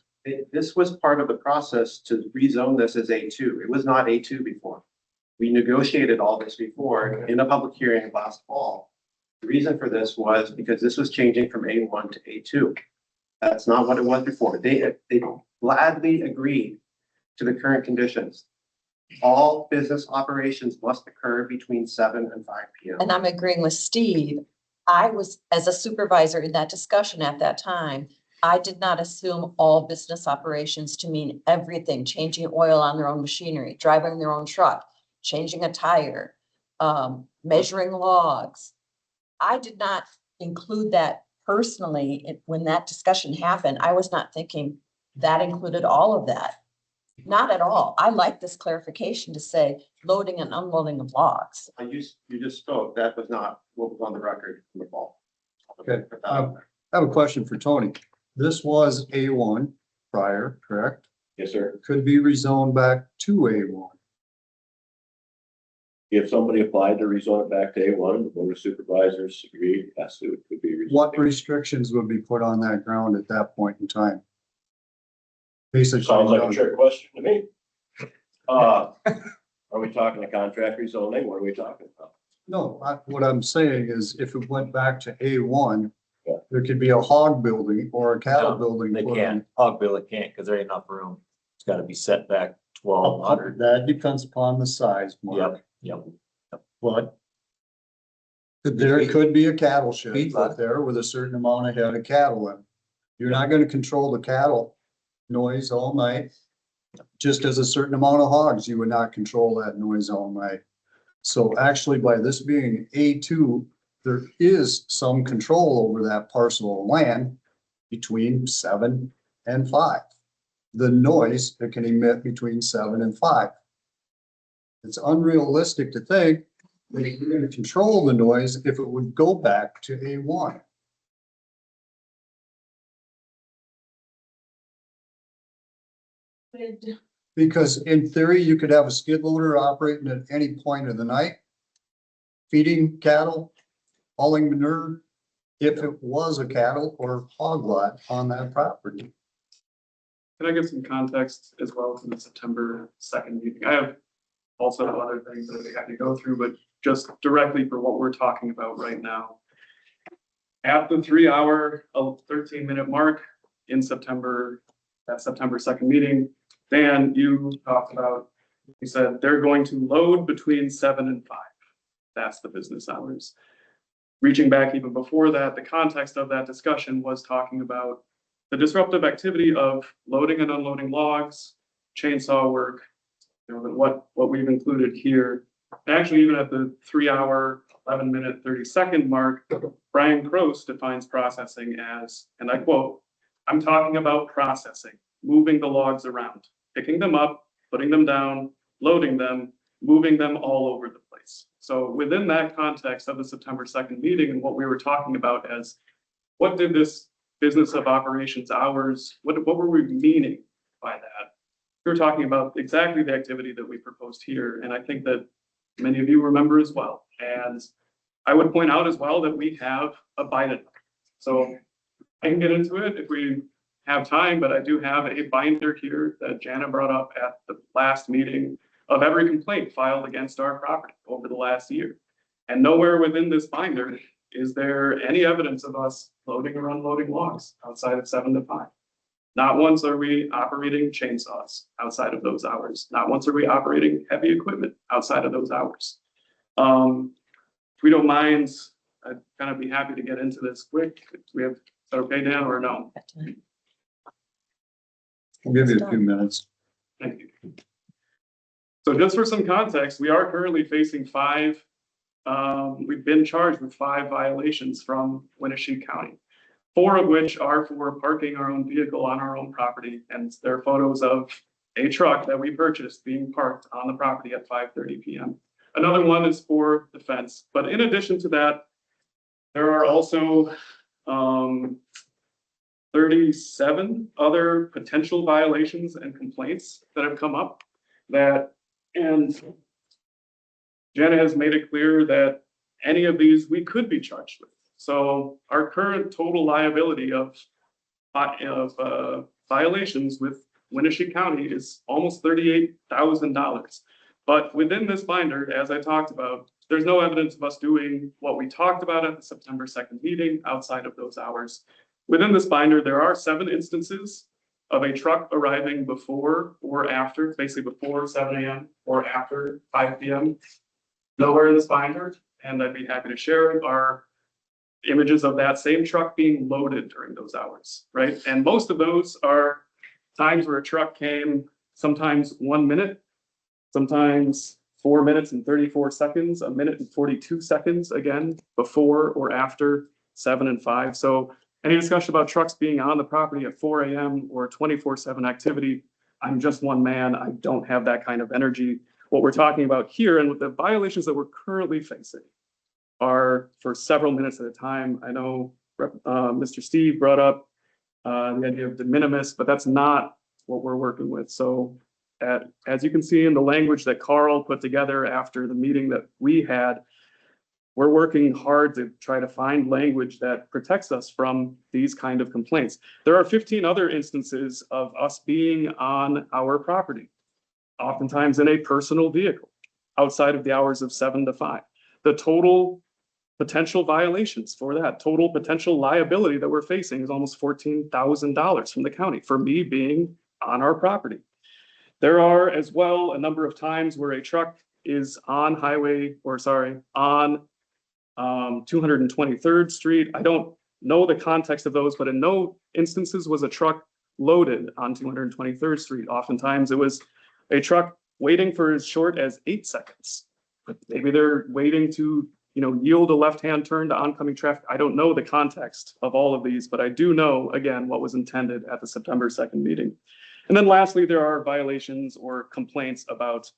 This was part of the process to rezone this as A2. It was not A2 before. We negotiated all this before in a public hearing last fall. The reason for this was because this was changing from A1 to A2. That's not what it was before. They gladly agreed to the current conditions. All business operations must occur between 7 and 5 p.m. And I'm agreeing with Steve. I was, as a supervisor in that discussion at that time, I did not assume all business operations to mean everything, changing oil on their own machinery, driving their own truck, changing a tire, measuring logs. I did not include that personally. When that discussion happened, I was not thinking that included all of that. Not at all. I like this clarification to say loading and unloading of logs. You just spoke, that was not what was on the record in the fall. Okay. I have a question for Tony. This was A1 prior, correct? Yes, sir. Could be rezoned back to A1. If somebody applied to rezone it back to A1, the board of supervisors agreed, yes, it could be. rezoned. What restrictions would be put on that ground at that point in time? Basically. Sounds like a trick question to me. Are we talking a contract rezoning? What are we talking about? No, what I'm saying is if it went back to A1, Yeah. there could be a hog building or a cattle No, building. They put can't, hog bill it can't, because there ain't enough room. It's gotta be set back 1,200. That depends upon the size, Mark. Yep. But there could be a cattle shed Feedlot. out there with a certain amount of head of cattle in. You're not gonna control the cattle noise all night. Just as a certain amount of hogs, you would not control that noise all night. So actually, by this being A2, there is some control over that parcel of land between 7 and 5. The noise it can emit between 7 and 5. It's unrealistic to think that you're going to control the noise if it would go back to A1. Because in theory, you could have a skid loader operating at any point of the night, feeding cattle, hauling manure, if it was a cattle or hog lot on that property. Can I give some context as well to the September 2nd meeting? I have also other things that we had to go through, but just directly for what we're talking about right now. At the 3-hour, 13-minute mark in September, that September 2nd meeting, Dan, you talked about, you said they're going to load between 7 and 5. That's the business hours. Reaching back even before that, the context of that discussion was talking about the disruptive activity of loading and unloading logs, chainsaw work, you know, what we've included here. Actually, even at the 3-hour, 11-minute, 30-second mark, Brian Croce defines processing as, and I quote, "I'm talking about processing, moving the logs around, picking them up, putting them down, loading them, moving them all over the place." So within that context of the September 2nd meeting and what we were talking about as what did this business of operations hours, what were we meaning by that? We were talking about exactly the activity that we proposed here. And I think that many of you remember as well. And I would point out as well that we have abided. So I can get into it if we have time, but I do have a binder here that Jana brought up at the last meeting of every complaint filed against our property over the last year. And nowhere within this binder is there any evidence of us loading or unloading logs outside of 7 to 5. Not once are we operating chainsaws outside of those hours. Not once are we operating heavy equipment outside of those hours. If we don't mind, I'd kind of be happy to get into this quick. We have, is that okay, Dan, or no? I'll give you a few minutes. Thank you. So just for some context, we are currently facing 5, we've been charged with 5 violations from Winneshiek County. 4 of which are for parking our own vehicle on our own property, and they're photos of a truck that we purchased being parked on the property at 5:30 p.m. Another one is for the fence, but in addition to that, there are also 37 other potential violations and complaints that have come up and Jenna has made it clear that any of these we could be charged with. So our current total liability of violations with Winneshiek County is almost $38,000. But within this binder, as I talked about, there's no evidence of us doing what we talked about at the September 2nd meeting outside of those hours. Within this binder, there are 7 instances of a truck arriving before or after, basically before 7 a.m. or after 5 p.m. Nowhere in this binder, and I'd be happy to share, are images of that same truck being loaded during those hours, right? And most of those are times where a truck came sometimes 1 minute, sometimes 4 minutes and 34 seconds, 1 minute and 42 seconds, again, before or after 7 and 5. So any discussion about trucks being on the property at 4 a.m. or 24/7 activity, I'm just one man. I don't have that kind of energy. What we're talking about here and with the violations that we're currently facing are for several minutes at a time. I know Mr. Steve brought up the idea of de minimis, but that's not what we're working with. So as you can see in the language that Carl put together after the meeting that we had, we're working hard to try to find language that protects us from these kind of complaints. There are 15 other instances of us being on our property, oftentimes in a personal vehicle, outside of the hours of 7 to 5. The total potential violations for that, total potential liability that we're facing is almost $14,000 from the county for me being on our property. There are as well a number of times where a truck is on on 223rd Street. I don't know the context of those, but in no instances was a truck loaded on 223rd Street. Oftentimes it was a truck waiting for as short as 8 seconds. But maybe they're waiting to, yield a left-hand turn to oncoming traffic. I don't know the context of all of these, but I do know, again, what was intended at the September 2nd meeting. And then lastly, there are violations or complaints about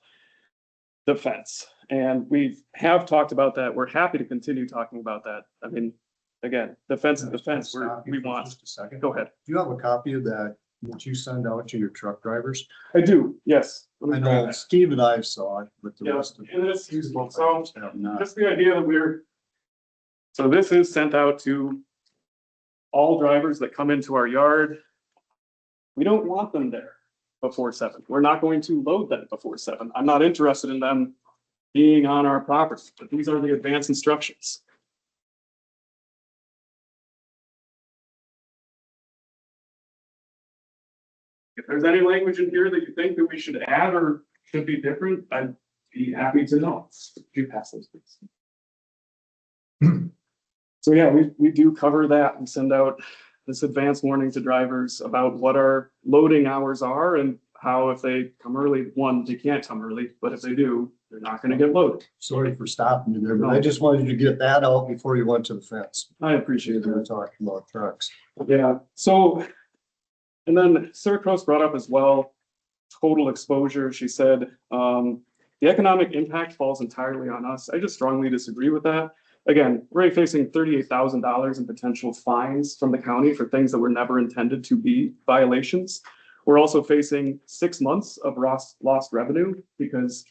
the fence. And we have talked about that. We're happy to continue talking about that. I mean, again, the fence is the fence. We want. Just a second. Go ahead. Do you have a copy of that you send out to your truck drivers? I do, yes. I know Steve and I saw it, but the Yeah, rest of. and it's useful. So have not. just the idea that so this is sent out to all drivers that come into our yard. We don't want them there before 7. We're not going to load them before 7. I'm not interested in them being on our property, but these are the advance instructions. If there's any language in here that you think that we should add or should be different, I'd be happy to know. Could you pass those, please? So yeah, we do cover that and send out this advance warning to drivers about what our loading hours are and how if they come early, one, they can't come early, but if they do, they're not going to get loaded. Sorry for stopping you there, but I just wanted you to get that out before you went to the fence. I appreciate We were that. talking about trucks. Yeah, so, and then Sarah Cross brought up as well, total exposure. She said, the economic impact falls entirely on us. I just strongly disagree with that. Again, we're facing $38,000 in potential fines from the county for things that were never intended to be violations. We're also facing 6 months of lost revenue because,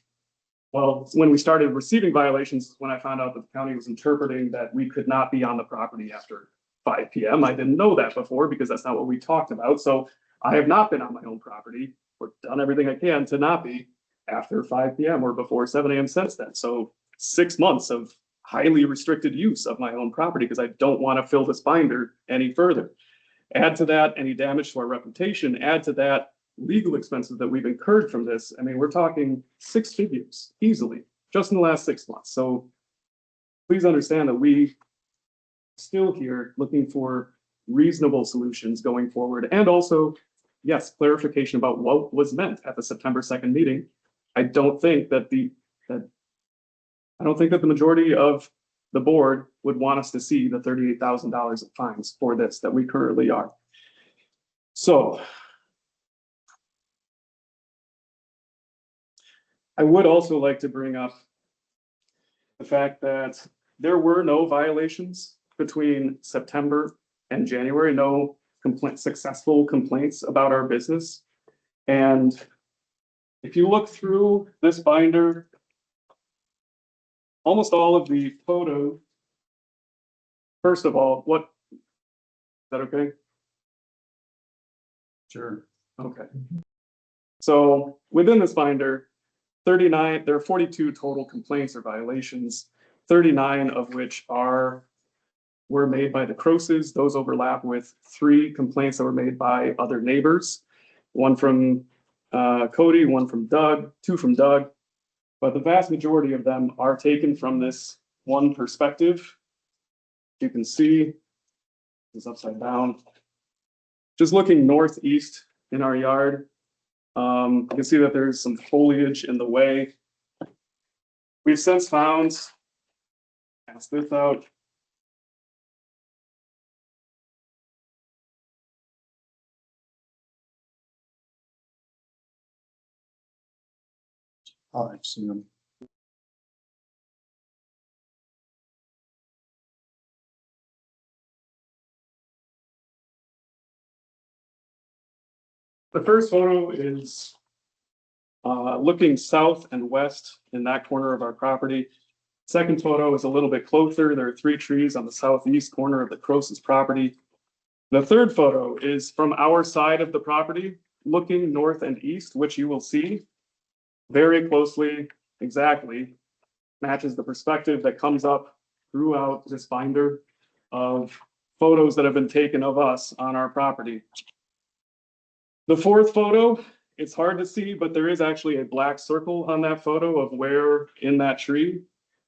well, when we started receiving violations, when I found out that the county was interpreting that we could not be on the property after 5 p.m. I didn't know that before because that's not what we talked about. So I have not been on my own property or done everything I can to not be after 5 p.m. or before 7 a.m. since then. So 6 months of highly restricted use of my own property because I don't want to fill this binder any further. Add to that any damage to our reputation, add to that legal expenses that we've incurred from this. I mean, we're talking 6 figures easily just in the last 6 months. So please understand that we still here looking for reasonable solutions going forward. And also, yes, clarification about what was meant at the September 2nd meeting. I don't think that the majority of the board would want us to see the $38,000 of fines for this that we currently are. So I would also like to bring up the fact that there were no violations between September and January, no successful complaints about our business. And if you look through this binder, almost all of the photo, first of all, is that okay? Sure. Okay. So within this binder, there are 42 total complaints or violations, 39 of which were made by the Crosses. Those overlap with 3 complaints that were made by other neighbors. one from Cody, one from Doug, two from Doug. But the vast majority of them are taken from this one perspective. You can see it's upside down. Just looking northeast in our yard, you can see that there's some foliage in the way. We've since found, pass this out. Oh, I've seen them. The first photo is looking south and west in that corner of our property. Second photo is a little bit closer. There are 3 trees on the southeast corner of the Crosses property. The third photo is from our side of the property, looking north and east, which you will see very closely, exactly, matches the perspective that comes up throughout this binder of photos that have been taken of us on our property. The fourth photo, it's hard to see, but there is actually a black circle on that photo of where in that tree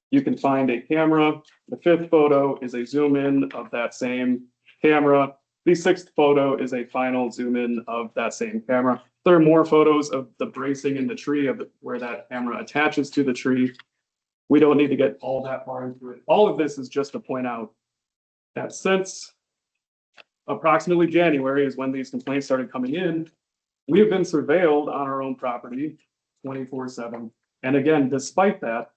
you can find a camera. The fifth photo is a zoom in of that same camera. The sixth photo is a final zoom in of that same camera. There are more photos of the bracing in the tree of where that camera attaches to the tree. We don't need to get all that far into it. All of this is just to point out that since approximately January is when these complaints started coming in, we have been surveilled on our own property 24/7. And again, despite that,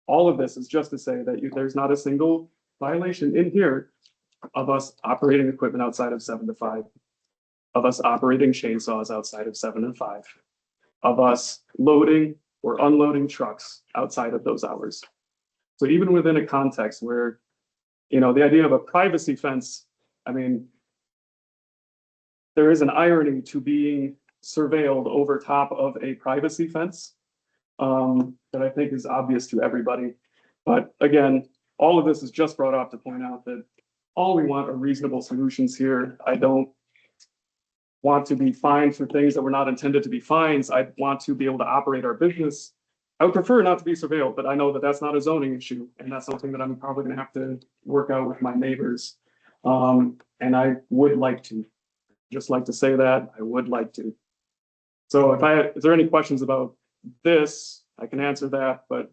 all of this is just to say that there's not a single violation in here of us operating equipment outside of 7 to 5, of us operating chainsaws outside of 7 to 5, of us loading or unloading trucks outside of those hours. So even within a context where, the idea of a privacy fence, I mean, there is an irony to being surveilled over top of a privacy fence that I think is obvious to everybody. But again, all of this is just brought up to point out that all we want are reasonable solutions here. I don't want to be fined for things that were not intended to be fines. I want to be able to operate our business. I would prefer not to be surveilled, but I know that that's not a zoning issue, and that's something that I'm probably gonna have to work out with my neighbors. And I would like to, just like to say that, I would like to. So is there any questions about this? I can answer that, but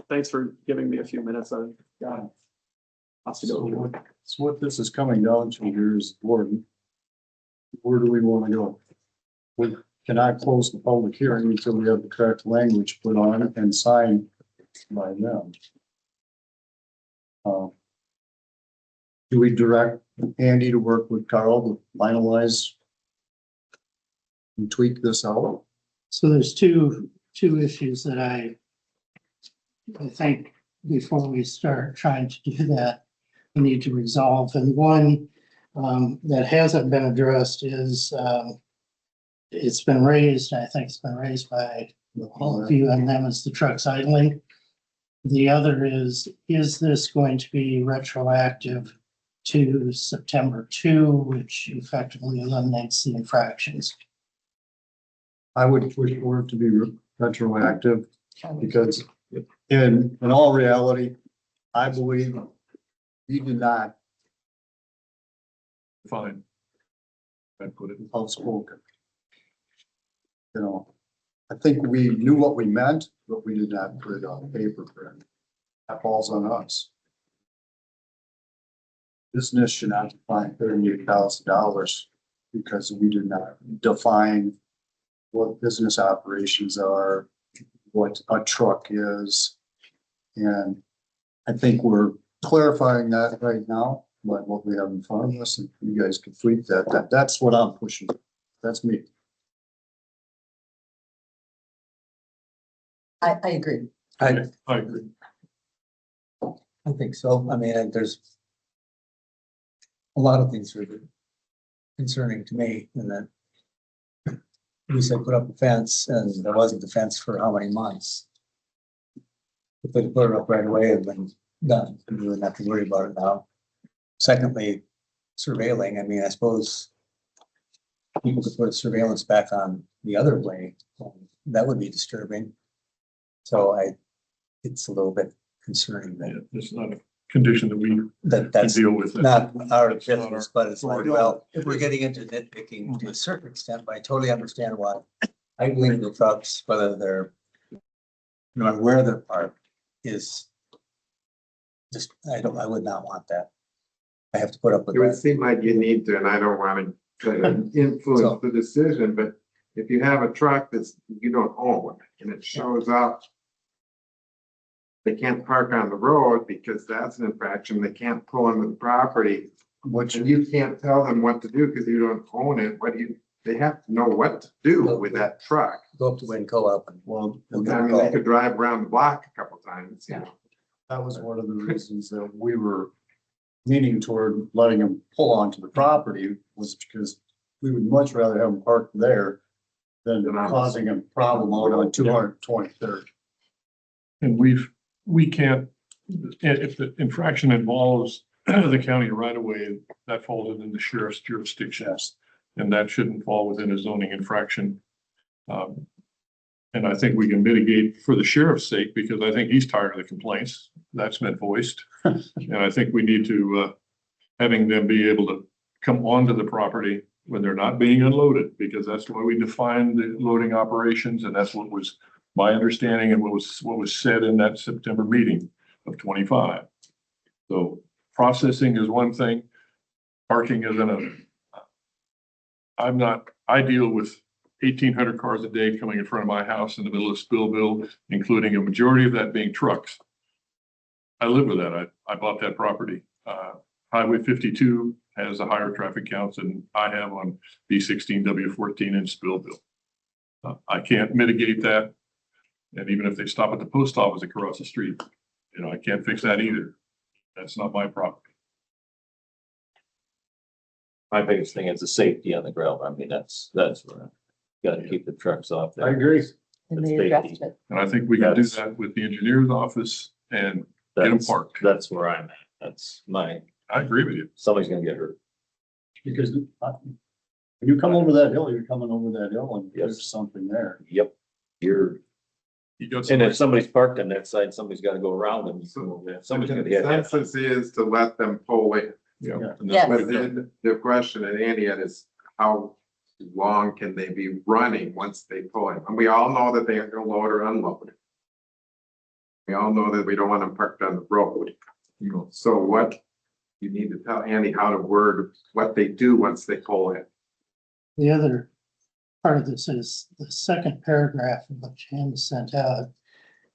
thanks for giving me a few minutes. I've got lots to go through. So what this is coming down to here is, Gordon, where do we want to go? We cannot close the public hearing until we have the correct language put on and signed by them. Do we direct Andy to work with Carl to finalize and tweak this out? So there's two issues that I think before we start trying to do that, we need to resolve. And one that hasn't been addressed is it's been raised, I think it's been raised by all of you, and them is the trucks idling. The other is this going to be retroactive to September 2, which effectively eliminates the infractions? I would push for it to be retroactive because in all reality, I believe he did not Fine. I put it. outspoken. I think we knew what we meant, but we did not put it on paper for him. That falls on us. Business should not define $38,000 because we did not define what business operations are, what a truck is. And I think we're clarifying that right now, by what we have in front of us, and you guys can tweak that. That's what I'm pushing. That's me. I agree. I agree. I think so. I mean, there's a lot of things that are concerning to me, and that we said put up a fence, and there wasn't a fence for how many months. If they put it up right away, it'd been done, and we wouldn't have to worry about it now. Secondly, surveilling, I mean, I suppose people could put surveillance back on the other way. That would be disturbing. So it's a little bit concerning that, It's not a condition that we can that's deal with. not our It's not our- business, but it's like, well, if we're getting into nitpicking to a certain extent, but I totally understand why. I believe the trucks, whether they're, no matter where they're parked, is just, I would not want that. I have to put up with It would that. seem like you need to, and I don't want to influence the decision, but if you have a truck that's, you don't own, and it shows up, they can't park on the road because that's an infraction. They can't pull into the property. Which And you can't tell them what to do because you don't own it. They have to know what to do with that truck. Go up to Win Co-op and well, I mean, they could drive around the block a couple times, you know. that was one of the reasons that we were leaning toward letting them pull onto the property, was because we would much rather have them parked there than causing a problem out on 223rd. And we can't, if the infraction involves the county right away, that falls within the sheriff's jurisdiction. And that shouldn't fall within a zoning infraction. And I think we can mitigate for the sheriff's sake, because I think he's tired of the complaints that's been voiced. And I think we need to, having them be able to come onto the property when they're not being unloaded, because that's why we define the loading operations. And that's what was my understanding and what was said in that September meeting of 25. So processing is one thing, parking is another. I deal with 1,800 cars a day coming in front of my house in the middle of Spillville, including a majority of that being trucks. I live with that. I bought that property. Highway 52 has a higher traffic counts than I have on B16, W14 in Spillville. I can't mitigate that. And even if they stop at the post office across the street, I can't fix that either. That's not my property. My biggest thing is the safety on the gravel. I mean, that's where you gotta keep the trucks off there. I agree. And It's they safety. addressed it. And I think we can do That's- that with the engineer's office and get them That's, parked. that's where I'm at. That's I agree with you. somebody's gonna get hurt. Because when you come over that hill, you're coming over that hill and Yes. there's something there. Yep. You're, You got and if somebody, somebody's parked on that side, somebody's gotta go around them. The Somebody's gonna get hit. consensus is to let them pull in. and Yes. that's what But we've done. then the question that Andy had is how long can they be running once they pull in? And we all know that they are gonna load or unload. We all know that we don't want them parked on the road. So what, you need to tell Andy how to word what they do once they pull in. The other part of this is the second paragraph of what Jan sent out.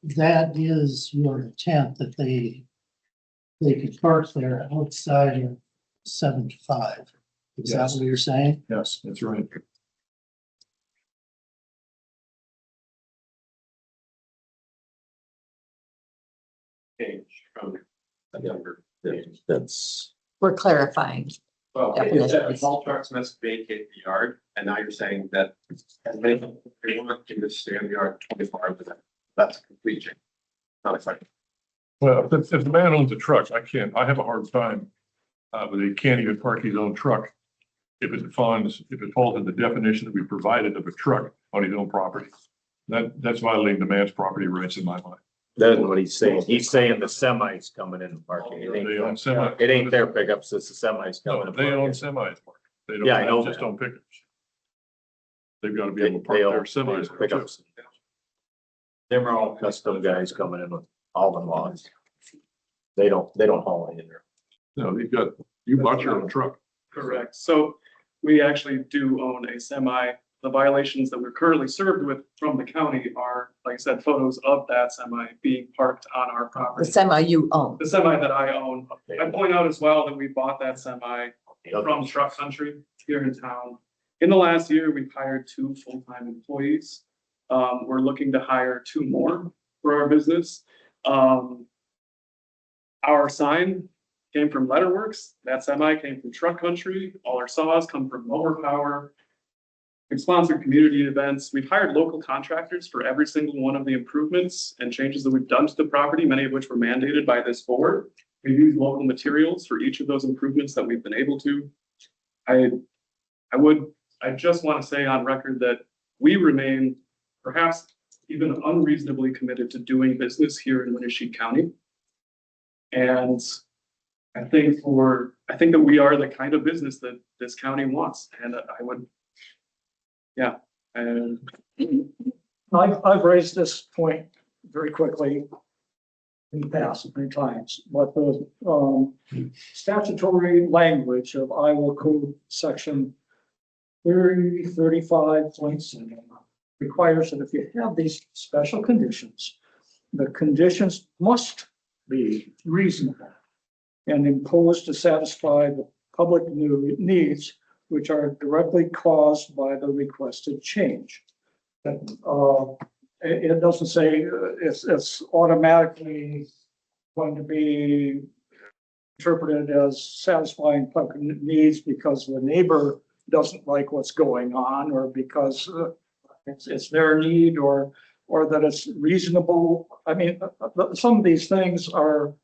That is your intent that they could park there outside of 7 to 5. Is that Yes. what you're saying? Yes, that's right. Change from younger. That's, We're clarifying. Well, Definitions. if all trucks must vacate the yard, and now you're saying that as many people as want can just stay in the yard 24 hours a day. That's a complete change. Not exciting. Well, if the man owns a truck, I have a hard time, but he can't even park his own truck. If it falls in the definition that we provided of a truck on his own property. That's violating the man's property rights in my mind. that's what he's saying. He's saying the semis coming in and parking. It They own ain't, semi. it ain't their pickups, it's the semis coming No, and they own parking. semis. They don't, Yeah, I know just that. own pickups. They've got to be They able to park own their semis. too. pickups. Them are all custom guys coming in with all in lots. They don't haul it in there. No, you bought your own truck. Correct. So we actually do own a semi. The violations that we're currently served with from the county are, like I said, photos of that semi being parked on our The property. semi you own. The semi that I own. I point out as well that we bought that semi from Truck Country here in town. In the last year, we've hired 2 full-time employees. We're looking to hire 2 more for our business. Our sign came from Letterworks. That semi came from Truck Country. All our saws come from Mower Power. We've sponsored community events. We've hired local contractors for every single one of the improvements and changes that we've done to the property, many of which were mandated by this board. We've used local materials for each of those improvements that we've been able to. I would I just want to say on record that we remain perhaps even unreasonably committed to doing business here in Winneshiek County. And I think that we are the kind of business that this county wants, and I would, yeah, and I've raised this point very quickly in the past many times, but the statutory language of Iowa Code Section 35.7 requires that if you have these special conditions, the conditions must be reasonable and imposed to satisfy the public needs which are directly caused by the requested change. It doesn't say it's automatically going to be interpreted as satisfying public needs because the neighbor doesn't like what's going on, or because it's their need, or that it's reasonable. I mean, some of these things are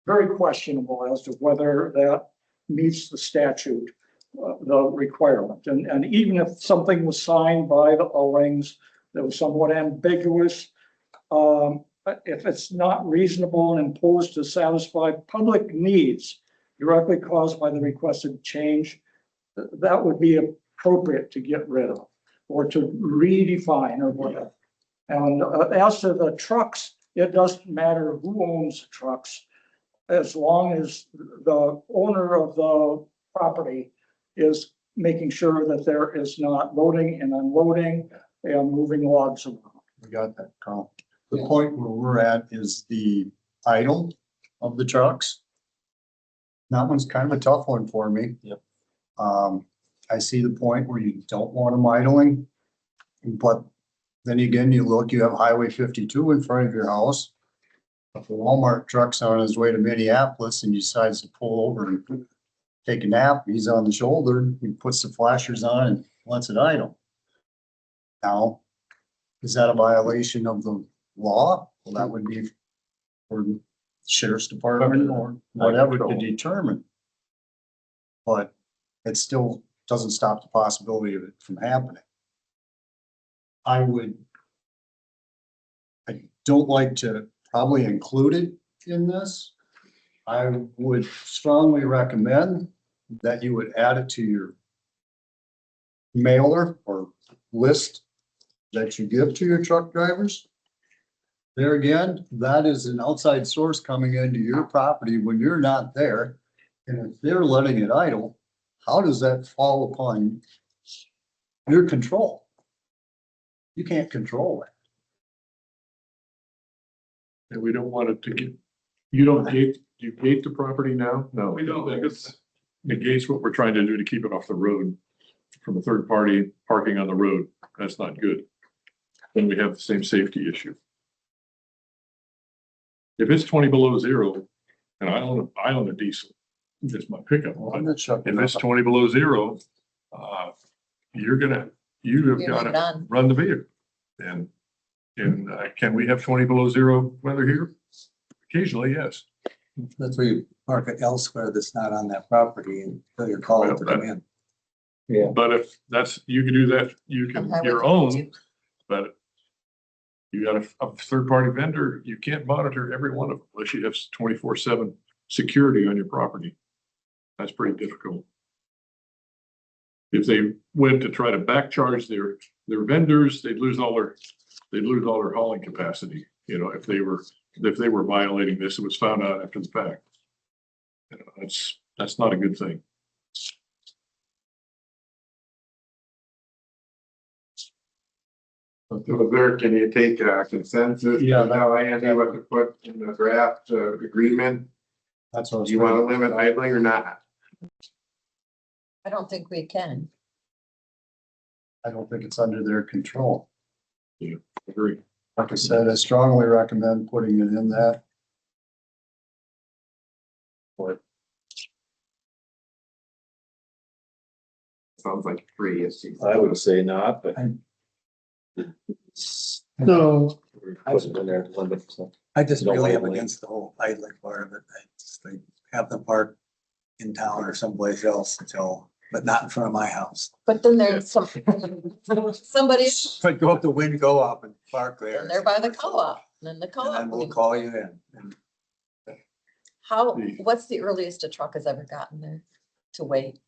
very questionable as to whether that meets the statute, the requirement. And even if something was signed by the Ullrings that was somewhat ambiguous, if it's not reasonable and imposed to satisfy public needs directly caused by the requested change, that would be appropriate to get rid of or to redefine or whatever. And as to the trucks, it doesn't matter who owns the trucks, as long as the owner of the property is making sure that there is not loading and unloading and moving logs around. We got that, Carl. The point where we're at is the idle of the trucks. That one's kind of a tough one for me. Yep. I see the point where you don't want them idling, but then again, you look, you have Highway 52 in front of your house. If a Walmart truck's on his way to Minneapolis and decides to pull over and take a nap, he's on the shoulder, he puts the flashers on and lets it idle. Now, is that a violation of the law? Well, that would be for the sheriff's department or whatever to determine. But it still doesn't stop the possibility of it from happening. I don't like to probably include it in this. I would strongly recommend that you would add it to your mailer or list that you give to your truck drivers. There again, that is an outside source coming into your property when you're not there. And if they're letting it idle, how does that fall upon your control? You can't control that. And we don't want it to get, you gate the property now? No. we don't, because Negates what we're trying to do to keep it off the road from a third party parking on the road. That's not good. Then we have the same safety issue. If it's 20 below zero and I own a diesel, it's my pickup. I'm not sure. If it's 20 below zero, you have leave got it to on. run the vehicle. And can we have 20 below zero weather here? Occasionally, yes. That's where you park it elsewhere that's not on that property until you're called to come in. Yeah. But if you can do that, you On can, Highway your own, 52. but you got a third-party vendor, you can't monitor every one of them unless you have 24/7 security on your property. That's pretty difficult. If they went to try to back charge their vendors, they'd lose all their hauling capacity. You know, if they were violating this, it was found out after the fact. You know, that's not a good thing. So there, can you take a consensus? Yeah. Now, Andy, what to put in the draft agreement? That's what I was Do you want to thinking. limit idling or not? I don't think we can. I don't think it's under their control. Agree. Like I said, I strongly recommend putting it in that. Sounds like free. I would say not, but. So Put it in there to limit some. I just Don't really am idling. against the whole idling part of it. I just like have them park in town or someplace else until but not in front of my house. But then there's somebody, If I go up the wind, go up and park there. and they're by the co-op, and then the And then we'll co-op. call you in. And What's the earliest a truck has ever gotten there to wait?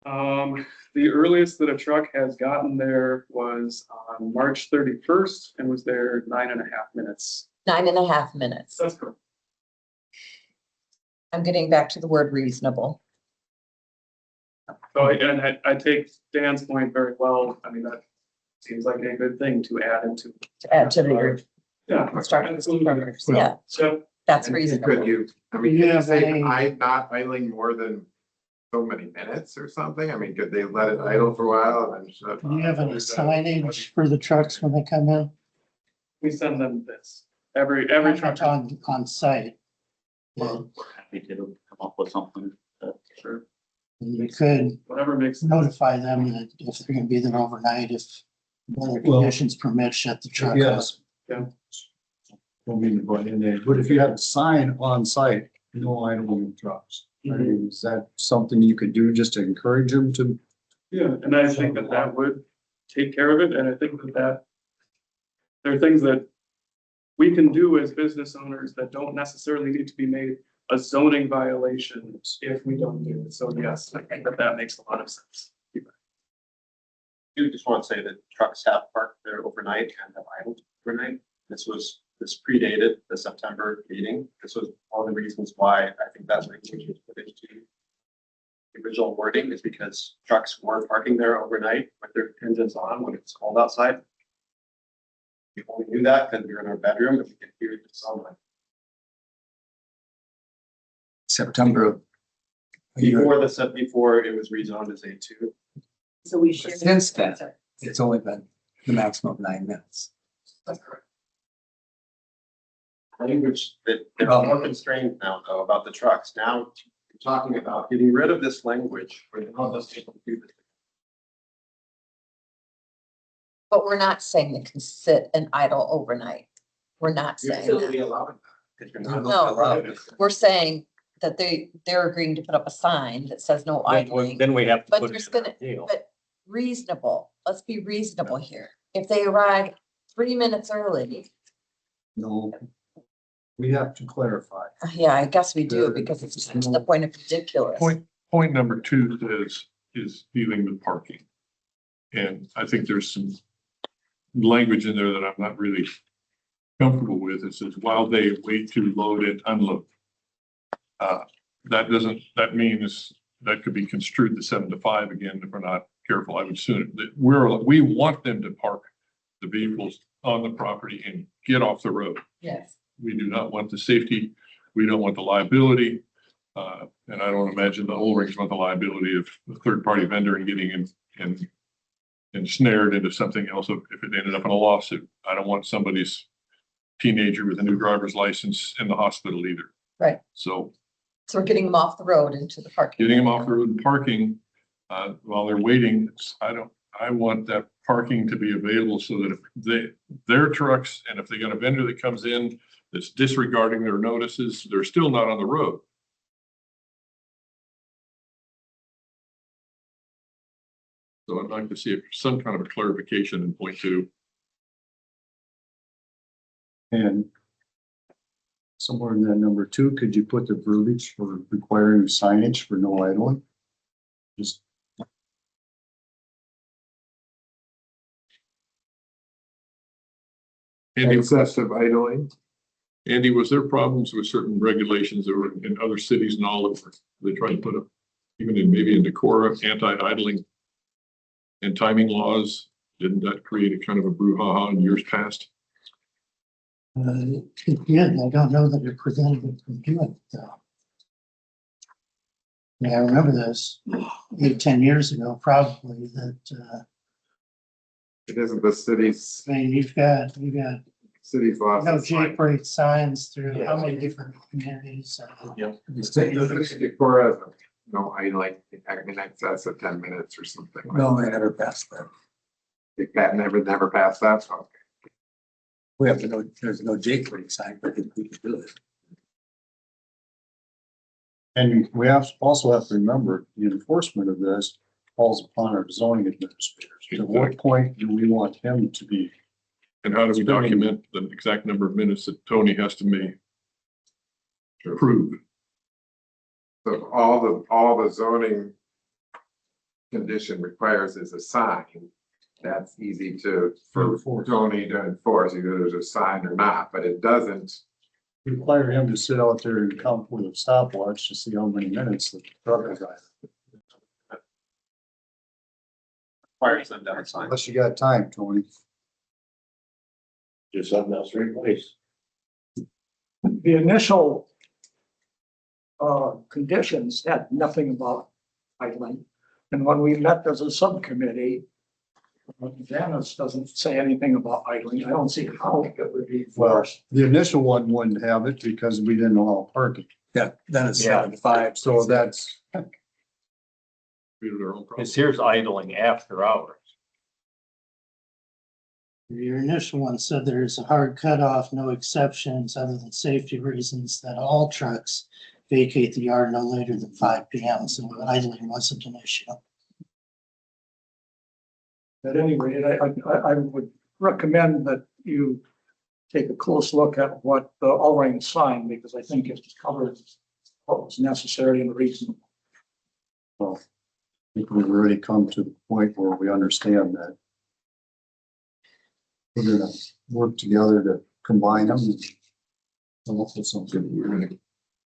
The earliest that a truck has gotten there was on March 31st and was there 9.5 minutes. 9.5 minutes. That's correct. I'm getting back to the word reasonable. So, and I take Dan's point very well. I mean, that seems like a good thing to add into. To add to the Yeah. construction. Absolutely. Yeah, So, that's And reasonable. Could you, I mean, Yeah, can you say they- not idling more than so many minutes or something? I mean, could they let it idle for a while and then shut? Do you have any signage for the trucks when they come in? we send them this, every truck. On site. Yeah, Happy to come up with something. Sure. you could Whatever makes. notify them that if they're gonna be there overnight, if weather Well, conditions permit, shut the truck off. Yes. Yeah. Don't mean to go in there, but if you have a sign on site, no idling of trucks. I mean, is that something you could do just to encourage them to? Yeah, and I think that that would take care of it, and I think that there are things that we can do as business owners that don't necessarily need to be made a zoning violation if we don't do it. So yes, I think that that makes a lot of sense. You just want to say that trucks have parked there overnight and have idled overnight. This predated the September meeting. This was one of the reasons why I think that's what we was put into the original wording, is because trucks were parking there overnight with their engines on when it's cold outside. We only knew that because we were in our bedroom and we could hear the sunlight. September. of a year. Before it was rezoned as A2. So we should. Since then, it's only been the maximum of 9 minutes. That's correct. Language that they're more constrained now though about the trucks. Now we're talking about getting rid of this language where now those people do this. But we're not saying they can sit and idle overnight. We're not You're saying still that. be allowed that. 'Cause you're not No. allowed. We're saying that they're agreeing to put up a sign that says no idling. Then we have to But put there's it in gonna- the deal. But reasonable, let's be reasonable here. If they arrive 3 minutes early, No. We have to clarify. yeah, I guess we do, because it's to the point of ridiculous. Point number two is dealing with parking. And I think there's some language in there that I'm not really comfortable with. It says while they wait to load and unload. That means that could be construed to 7 to 5 again, if we're not careful. I would assume that we want them to park the vehicles on the property and get off the road. Yes. We do not want the safety. We don't want the liability. And I don't imagine the Ulrings want the liability of a third-party vendor and getting in and snared into something else if it ended up in a lawsuit. I don't want somebody's teenager with a new driver's license in the hospital either. Right. So So we're getting them off the road into the parking. getting them off the road and parking while they're waiting, I want that parking to be available so that if their trucks, and if they got a vendor that comes in that's disregarding their notices, they're still not on the road. So I'd like to see some kind of a clarification in point 2. And somewhere in that number 2, could you put the verbiage for requiring signage for no idling? Just. Excessive idling. Andy, was there problems with certain regulations that were in other cities and all over? They tried to put up, even in maybe in Decorah, anti-idling and timing laws. Didn't that create a kind of a brouhaha in years past? Yeah, I don't know that it prevented it from doing it though. Yeah, I remember this 8-10 years ago, probably, that, It isn't the city's, I mean, you've got city's law. no Jake break signs through how many different communities. Decorah, no idling in excess of 10 minutes or something. No, they never passed that. That never passed that. So We have to know, there's no Jake break sign, but we can do it. And we also have to remember, the enforcement of this falls upon our zoning administrators. At what point do we want him to be? And how do we document the exact number of minutes that Tony has to make? To approve. So all the zoning condition requires is a sign. That's easy for Tony to enforce, either there's a sign or not, but it doesn't. Require him to sit out there and count with a stopwatch to see how many minutes the truck is driving. Requires them to have a sign. Unless you got time, Tony. Do something else replace. The initial conditions had nothing about idling. And when we met as a subcommittee, Janice doesn't say anything about idling. I don't see how it would be Well, forced. the initial one wouldn't have it because we didn't allow parking. Yeah, then it's Yeah. 7 to 5. So that's, Created their own problem. Cause here's idling after hours. Your initial one said there is a hard cutoff, no exceptions other than safety reasons, that all trucks vacate the yard no later than 5 PM. So idling wasn't an issue. At any rate, I would recommend that you take a close look at what the Ulring signed, because I think it covers what was necessary and reasonable. well, I think we've already come to the point where we understand that. We're gonna work together to combine them and come up with something. We're gonna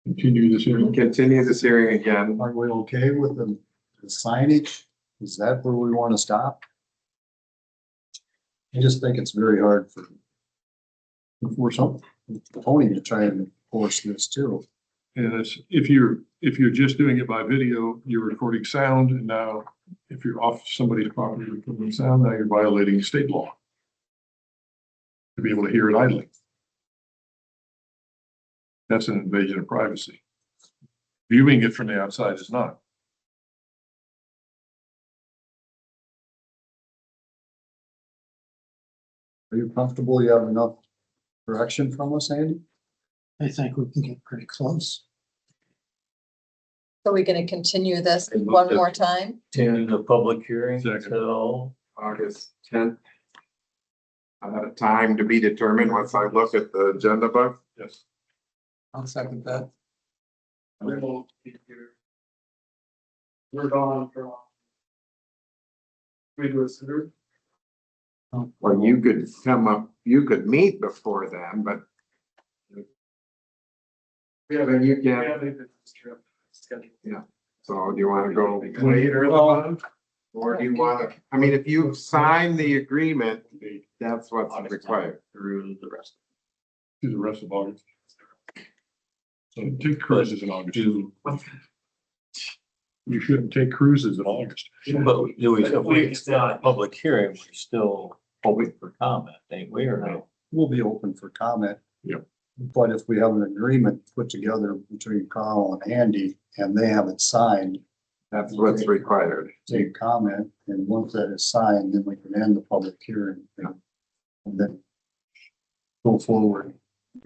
Continue this hearing. continue this hearing again. Are we okay with the signage? Is that where we want to stop? I just think it's very hard for Tony to try and enforce this too. And it's, if you're just doing it by video, you're recording sound, and now if you're off somebody's property recording sound, now you're violating state law. To be able to hear it idling. That's an invasion of privacy. Viewing it from the outside is not. Are you comfortable? You have enough direction from us, Andy? I think we can get pretty close. So we're gonna continue this one more time? Continue the public hearing Second. until August 10th. Time to be determined once I look at the agenda book. Yes. I'll second that. We won't be here. We're gone for. We do a sitter. Well, you could come up, you could meet before then, but. Yeah, then you We can, have a business trip scheduled. so do you wanna go later in the month? Or do you wanna, I mean, if you sign the agreement, that's what's required. through the rest. Do the rest of August. So take cruises in August. Do, You shouldn't take cruises in August. but if we extend the public hearing, we're still open for comment, ain't we, or no? We'll be open for comment. Yep. But if we have an agreement put together between Carl and Andy and they have it signed, That's what's required. take comment, and once that is signed, then we can end the public hearing. And then go forward.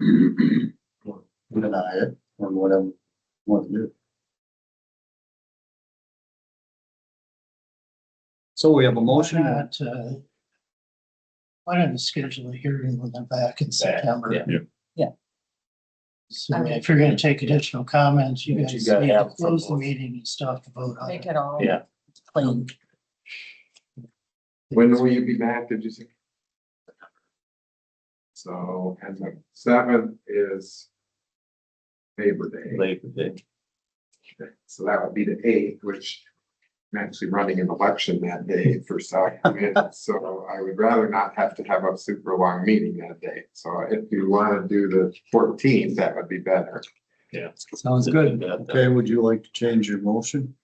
Or deny it, or whatever you want to do. So we have a motion. Why don't we schedule a hearing when they're back in September? yeah. So if you're gonna take additional comments, you But you guys gotta need to have some close the more. meeting and stuff to vote on Make it. it all Yeah. clean. When will you be back, did you say? So, and the 7th is Labor Day. Labor Day. So that would be the 8th, which I'm actually running an election that day for South Bend. So I would rather not have to have a super long meeting that day. So if you want to do the 14th, that would be better. Yeah. Sounds good. Okay, would you like to change your motion?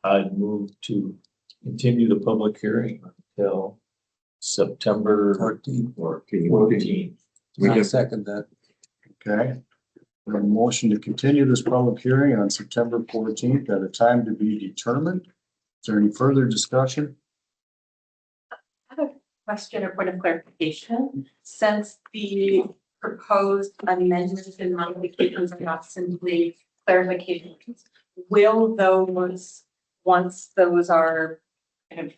I'd move to continue the public hearing until September 14. 14th. We I'll just, second that. Okay. We have a motion to continue this public hearing on September 14th at a time to be determined. Is there any further discussion? I have a question or point of clarification. Since the proposed amendments and modifications are not simply clarifications. Will those, once those are kind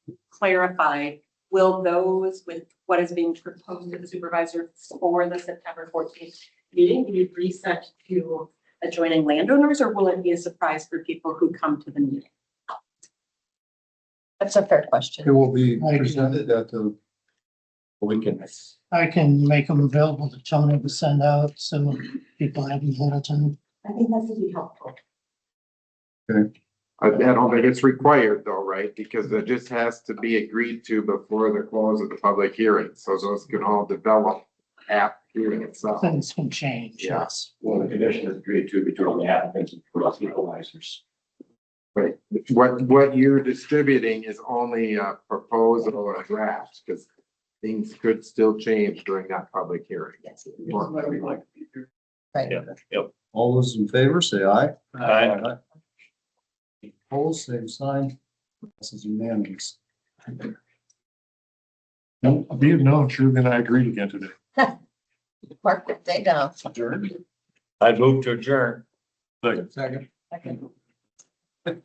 of clarified, will those with what is being proposed to the supervisor for the September 14th meeting be reset to adjoining landowners, or will it be a surprise for people who come to the meeting? That's a fair It question. will be presented at the, We can, I can make them available to Tony to send out, so people have them ahead of time. I think that would be helpful. I don't think it's required though, right? Because it just has to be agreed to before the close of the public hearing, so those can all develop after hearing itself. Things can change, Yeah. yes. well, the condition is agreed to between the applicants and equalizers. Right, what you're distributing is only a proposal or a draft, because things could still change during that public hearing. Right. Yep. all those in favor, say aye. Aye. Opposed, same sign. This is unanimous. No, be it known, Drew and I agreed again today. Mark that day down. I move to adjourn. Second. Second.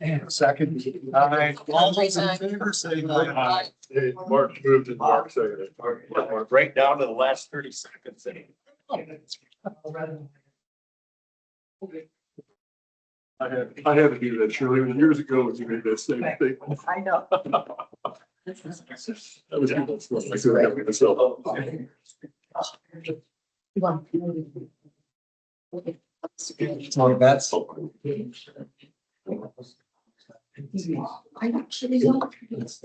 And second. Aye. All those in favor, say aye. Hey, Mark moved and Mark seconded. Right down to the last 30 seconds. I had to do that, Shirley, years ago when you made that same thing. I know. That was. I said that to myself. Well, that's. I actually don't. That's.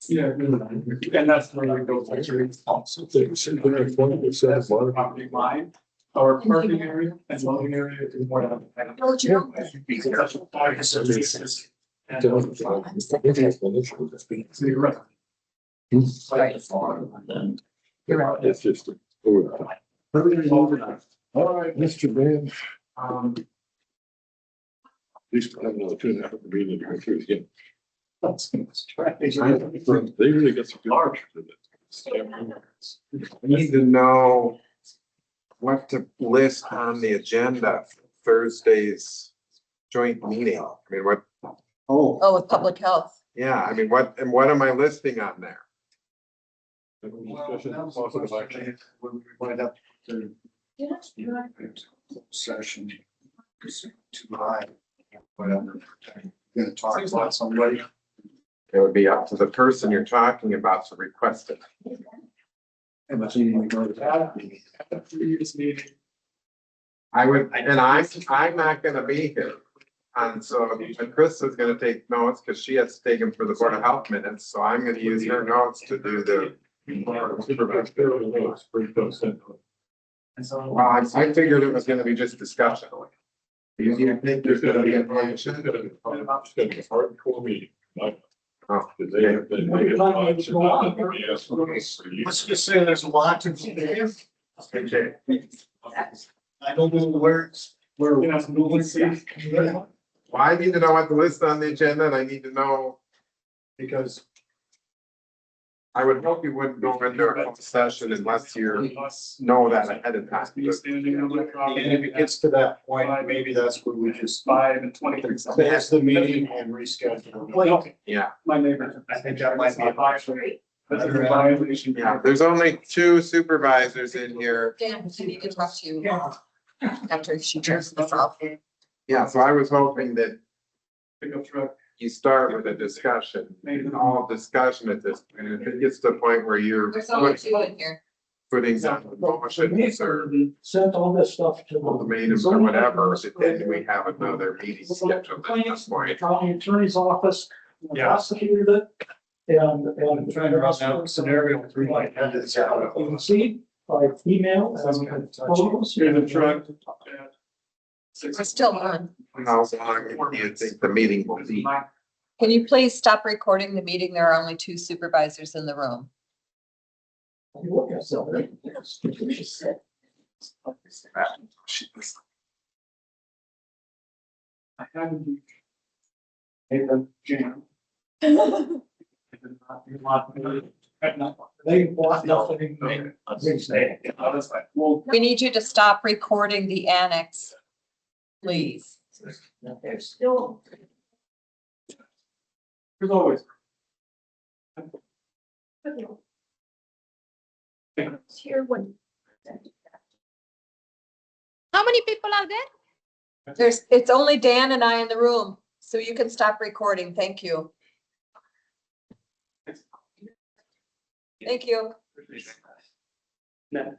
Yeah, and that's where we go. Property line, our parking area and loading area is more than. So you're right. You're right. It's just. All right, Mr. Ben. At least I have another 2.5 meeting to go through again. They really got some good. I need to know what to list on the agenda for Thursday's joint meeting. I mean, what, Oh, with public health. yeah, I mean, what am I listing on there? When we wind up to session. Too high. Whatever. Gonna talk about somebody. It would be up to the person you're talking about to request it. And but you need to go to that. Previous meeting. I would, and I'm not gonna be here. And so, and Chris is gonna take notes because she has to take them for the Board of Health minutes, so I'm gonna use her notes to do the. Well, I figured it was gonna be just discussion. You think there's gonna be a motion? Hardcore meeting. Oh. Let's just say there's a lot to do. I don't know where it's, where. Well, I need to know what to list on the agenda, and I need to know, Because I would hope you wouldn't go into a closed session unless you know that ahead of time. Me standing on my and property. if it gets to that point, maybe that's where we just 5 and 23. pass the meeting and reschedule. Well, Yeah, my neighbor. I think that might be a violation. That's a violation. yeah, there's only 2 supervisors in here. Dan, I need to talk to you after she turns this off. Yeah, so I was hoping that Pickup truck. you start with a discussion, all discussion at this, and if it gets to the point where you're There's only 2 in here. putting some motions or Sent all this stuff to. ultimatums or whatever, then we have another meeting scheduled at that point. County attorney's office prosecuted it. And Trying to run out scenario through my head. It's out. you can see by email and photos. Here's a truck. We're still on. How long do you think the meeting will be? Can you please stop recording the meeting? There are only 2 supervisors in the room. I had a jam. I did not want to. They want nothing. Well, We need you to stop recording the annex, please. There's still. there's always. Here when. How many people are there? It's only Dan and I in the room, so you can stop recording. Thank you. Thank you. No.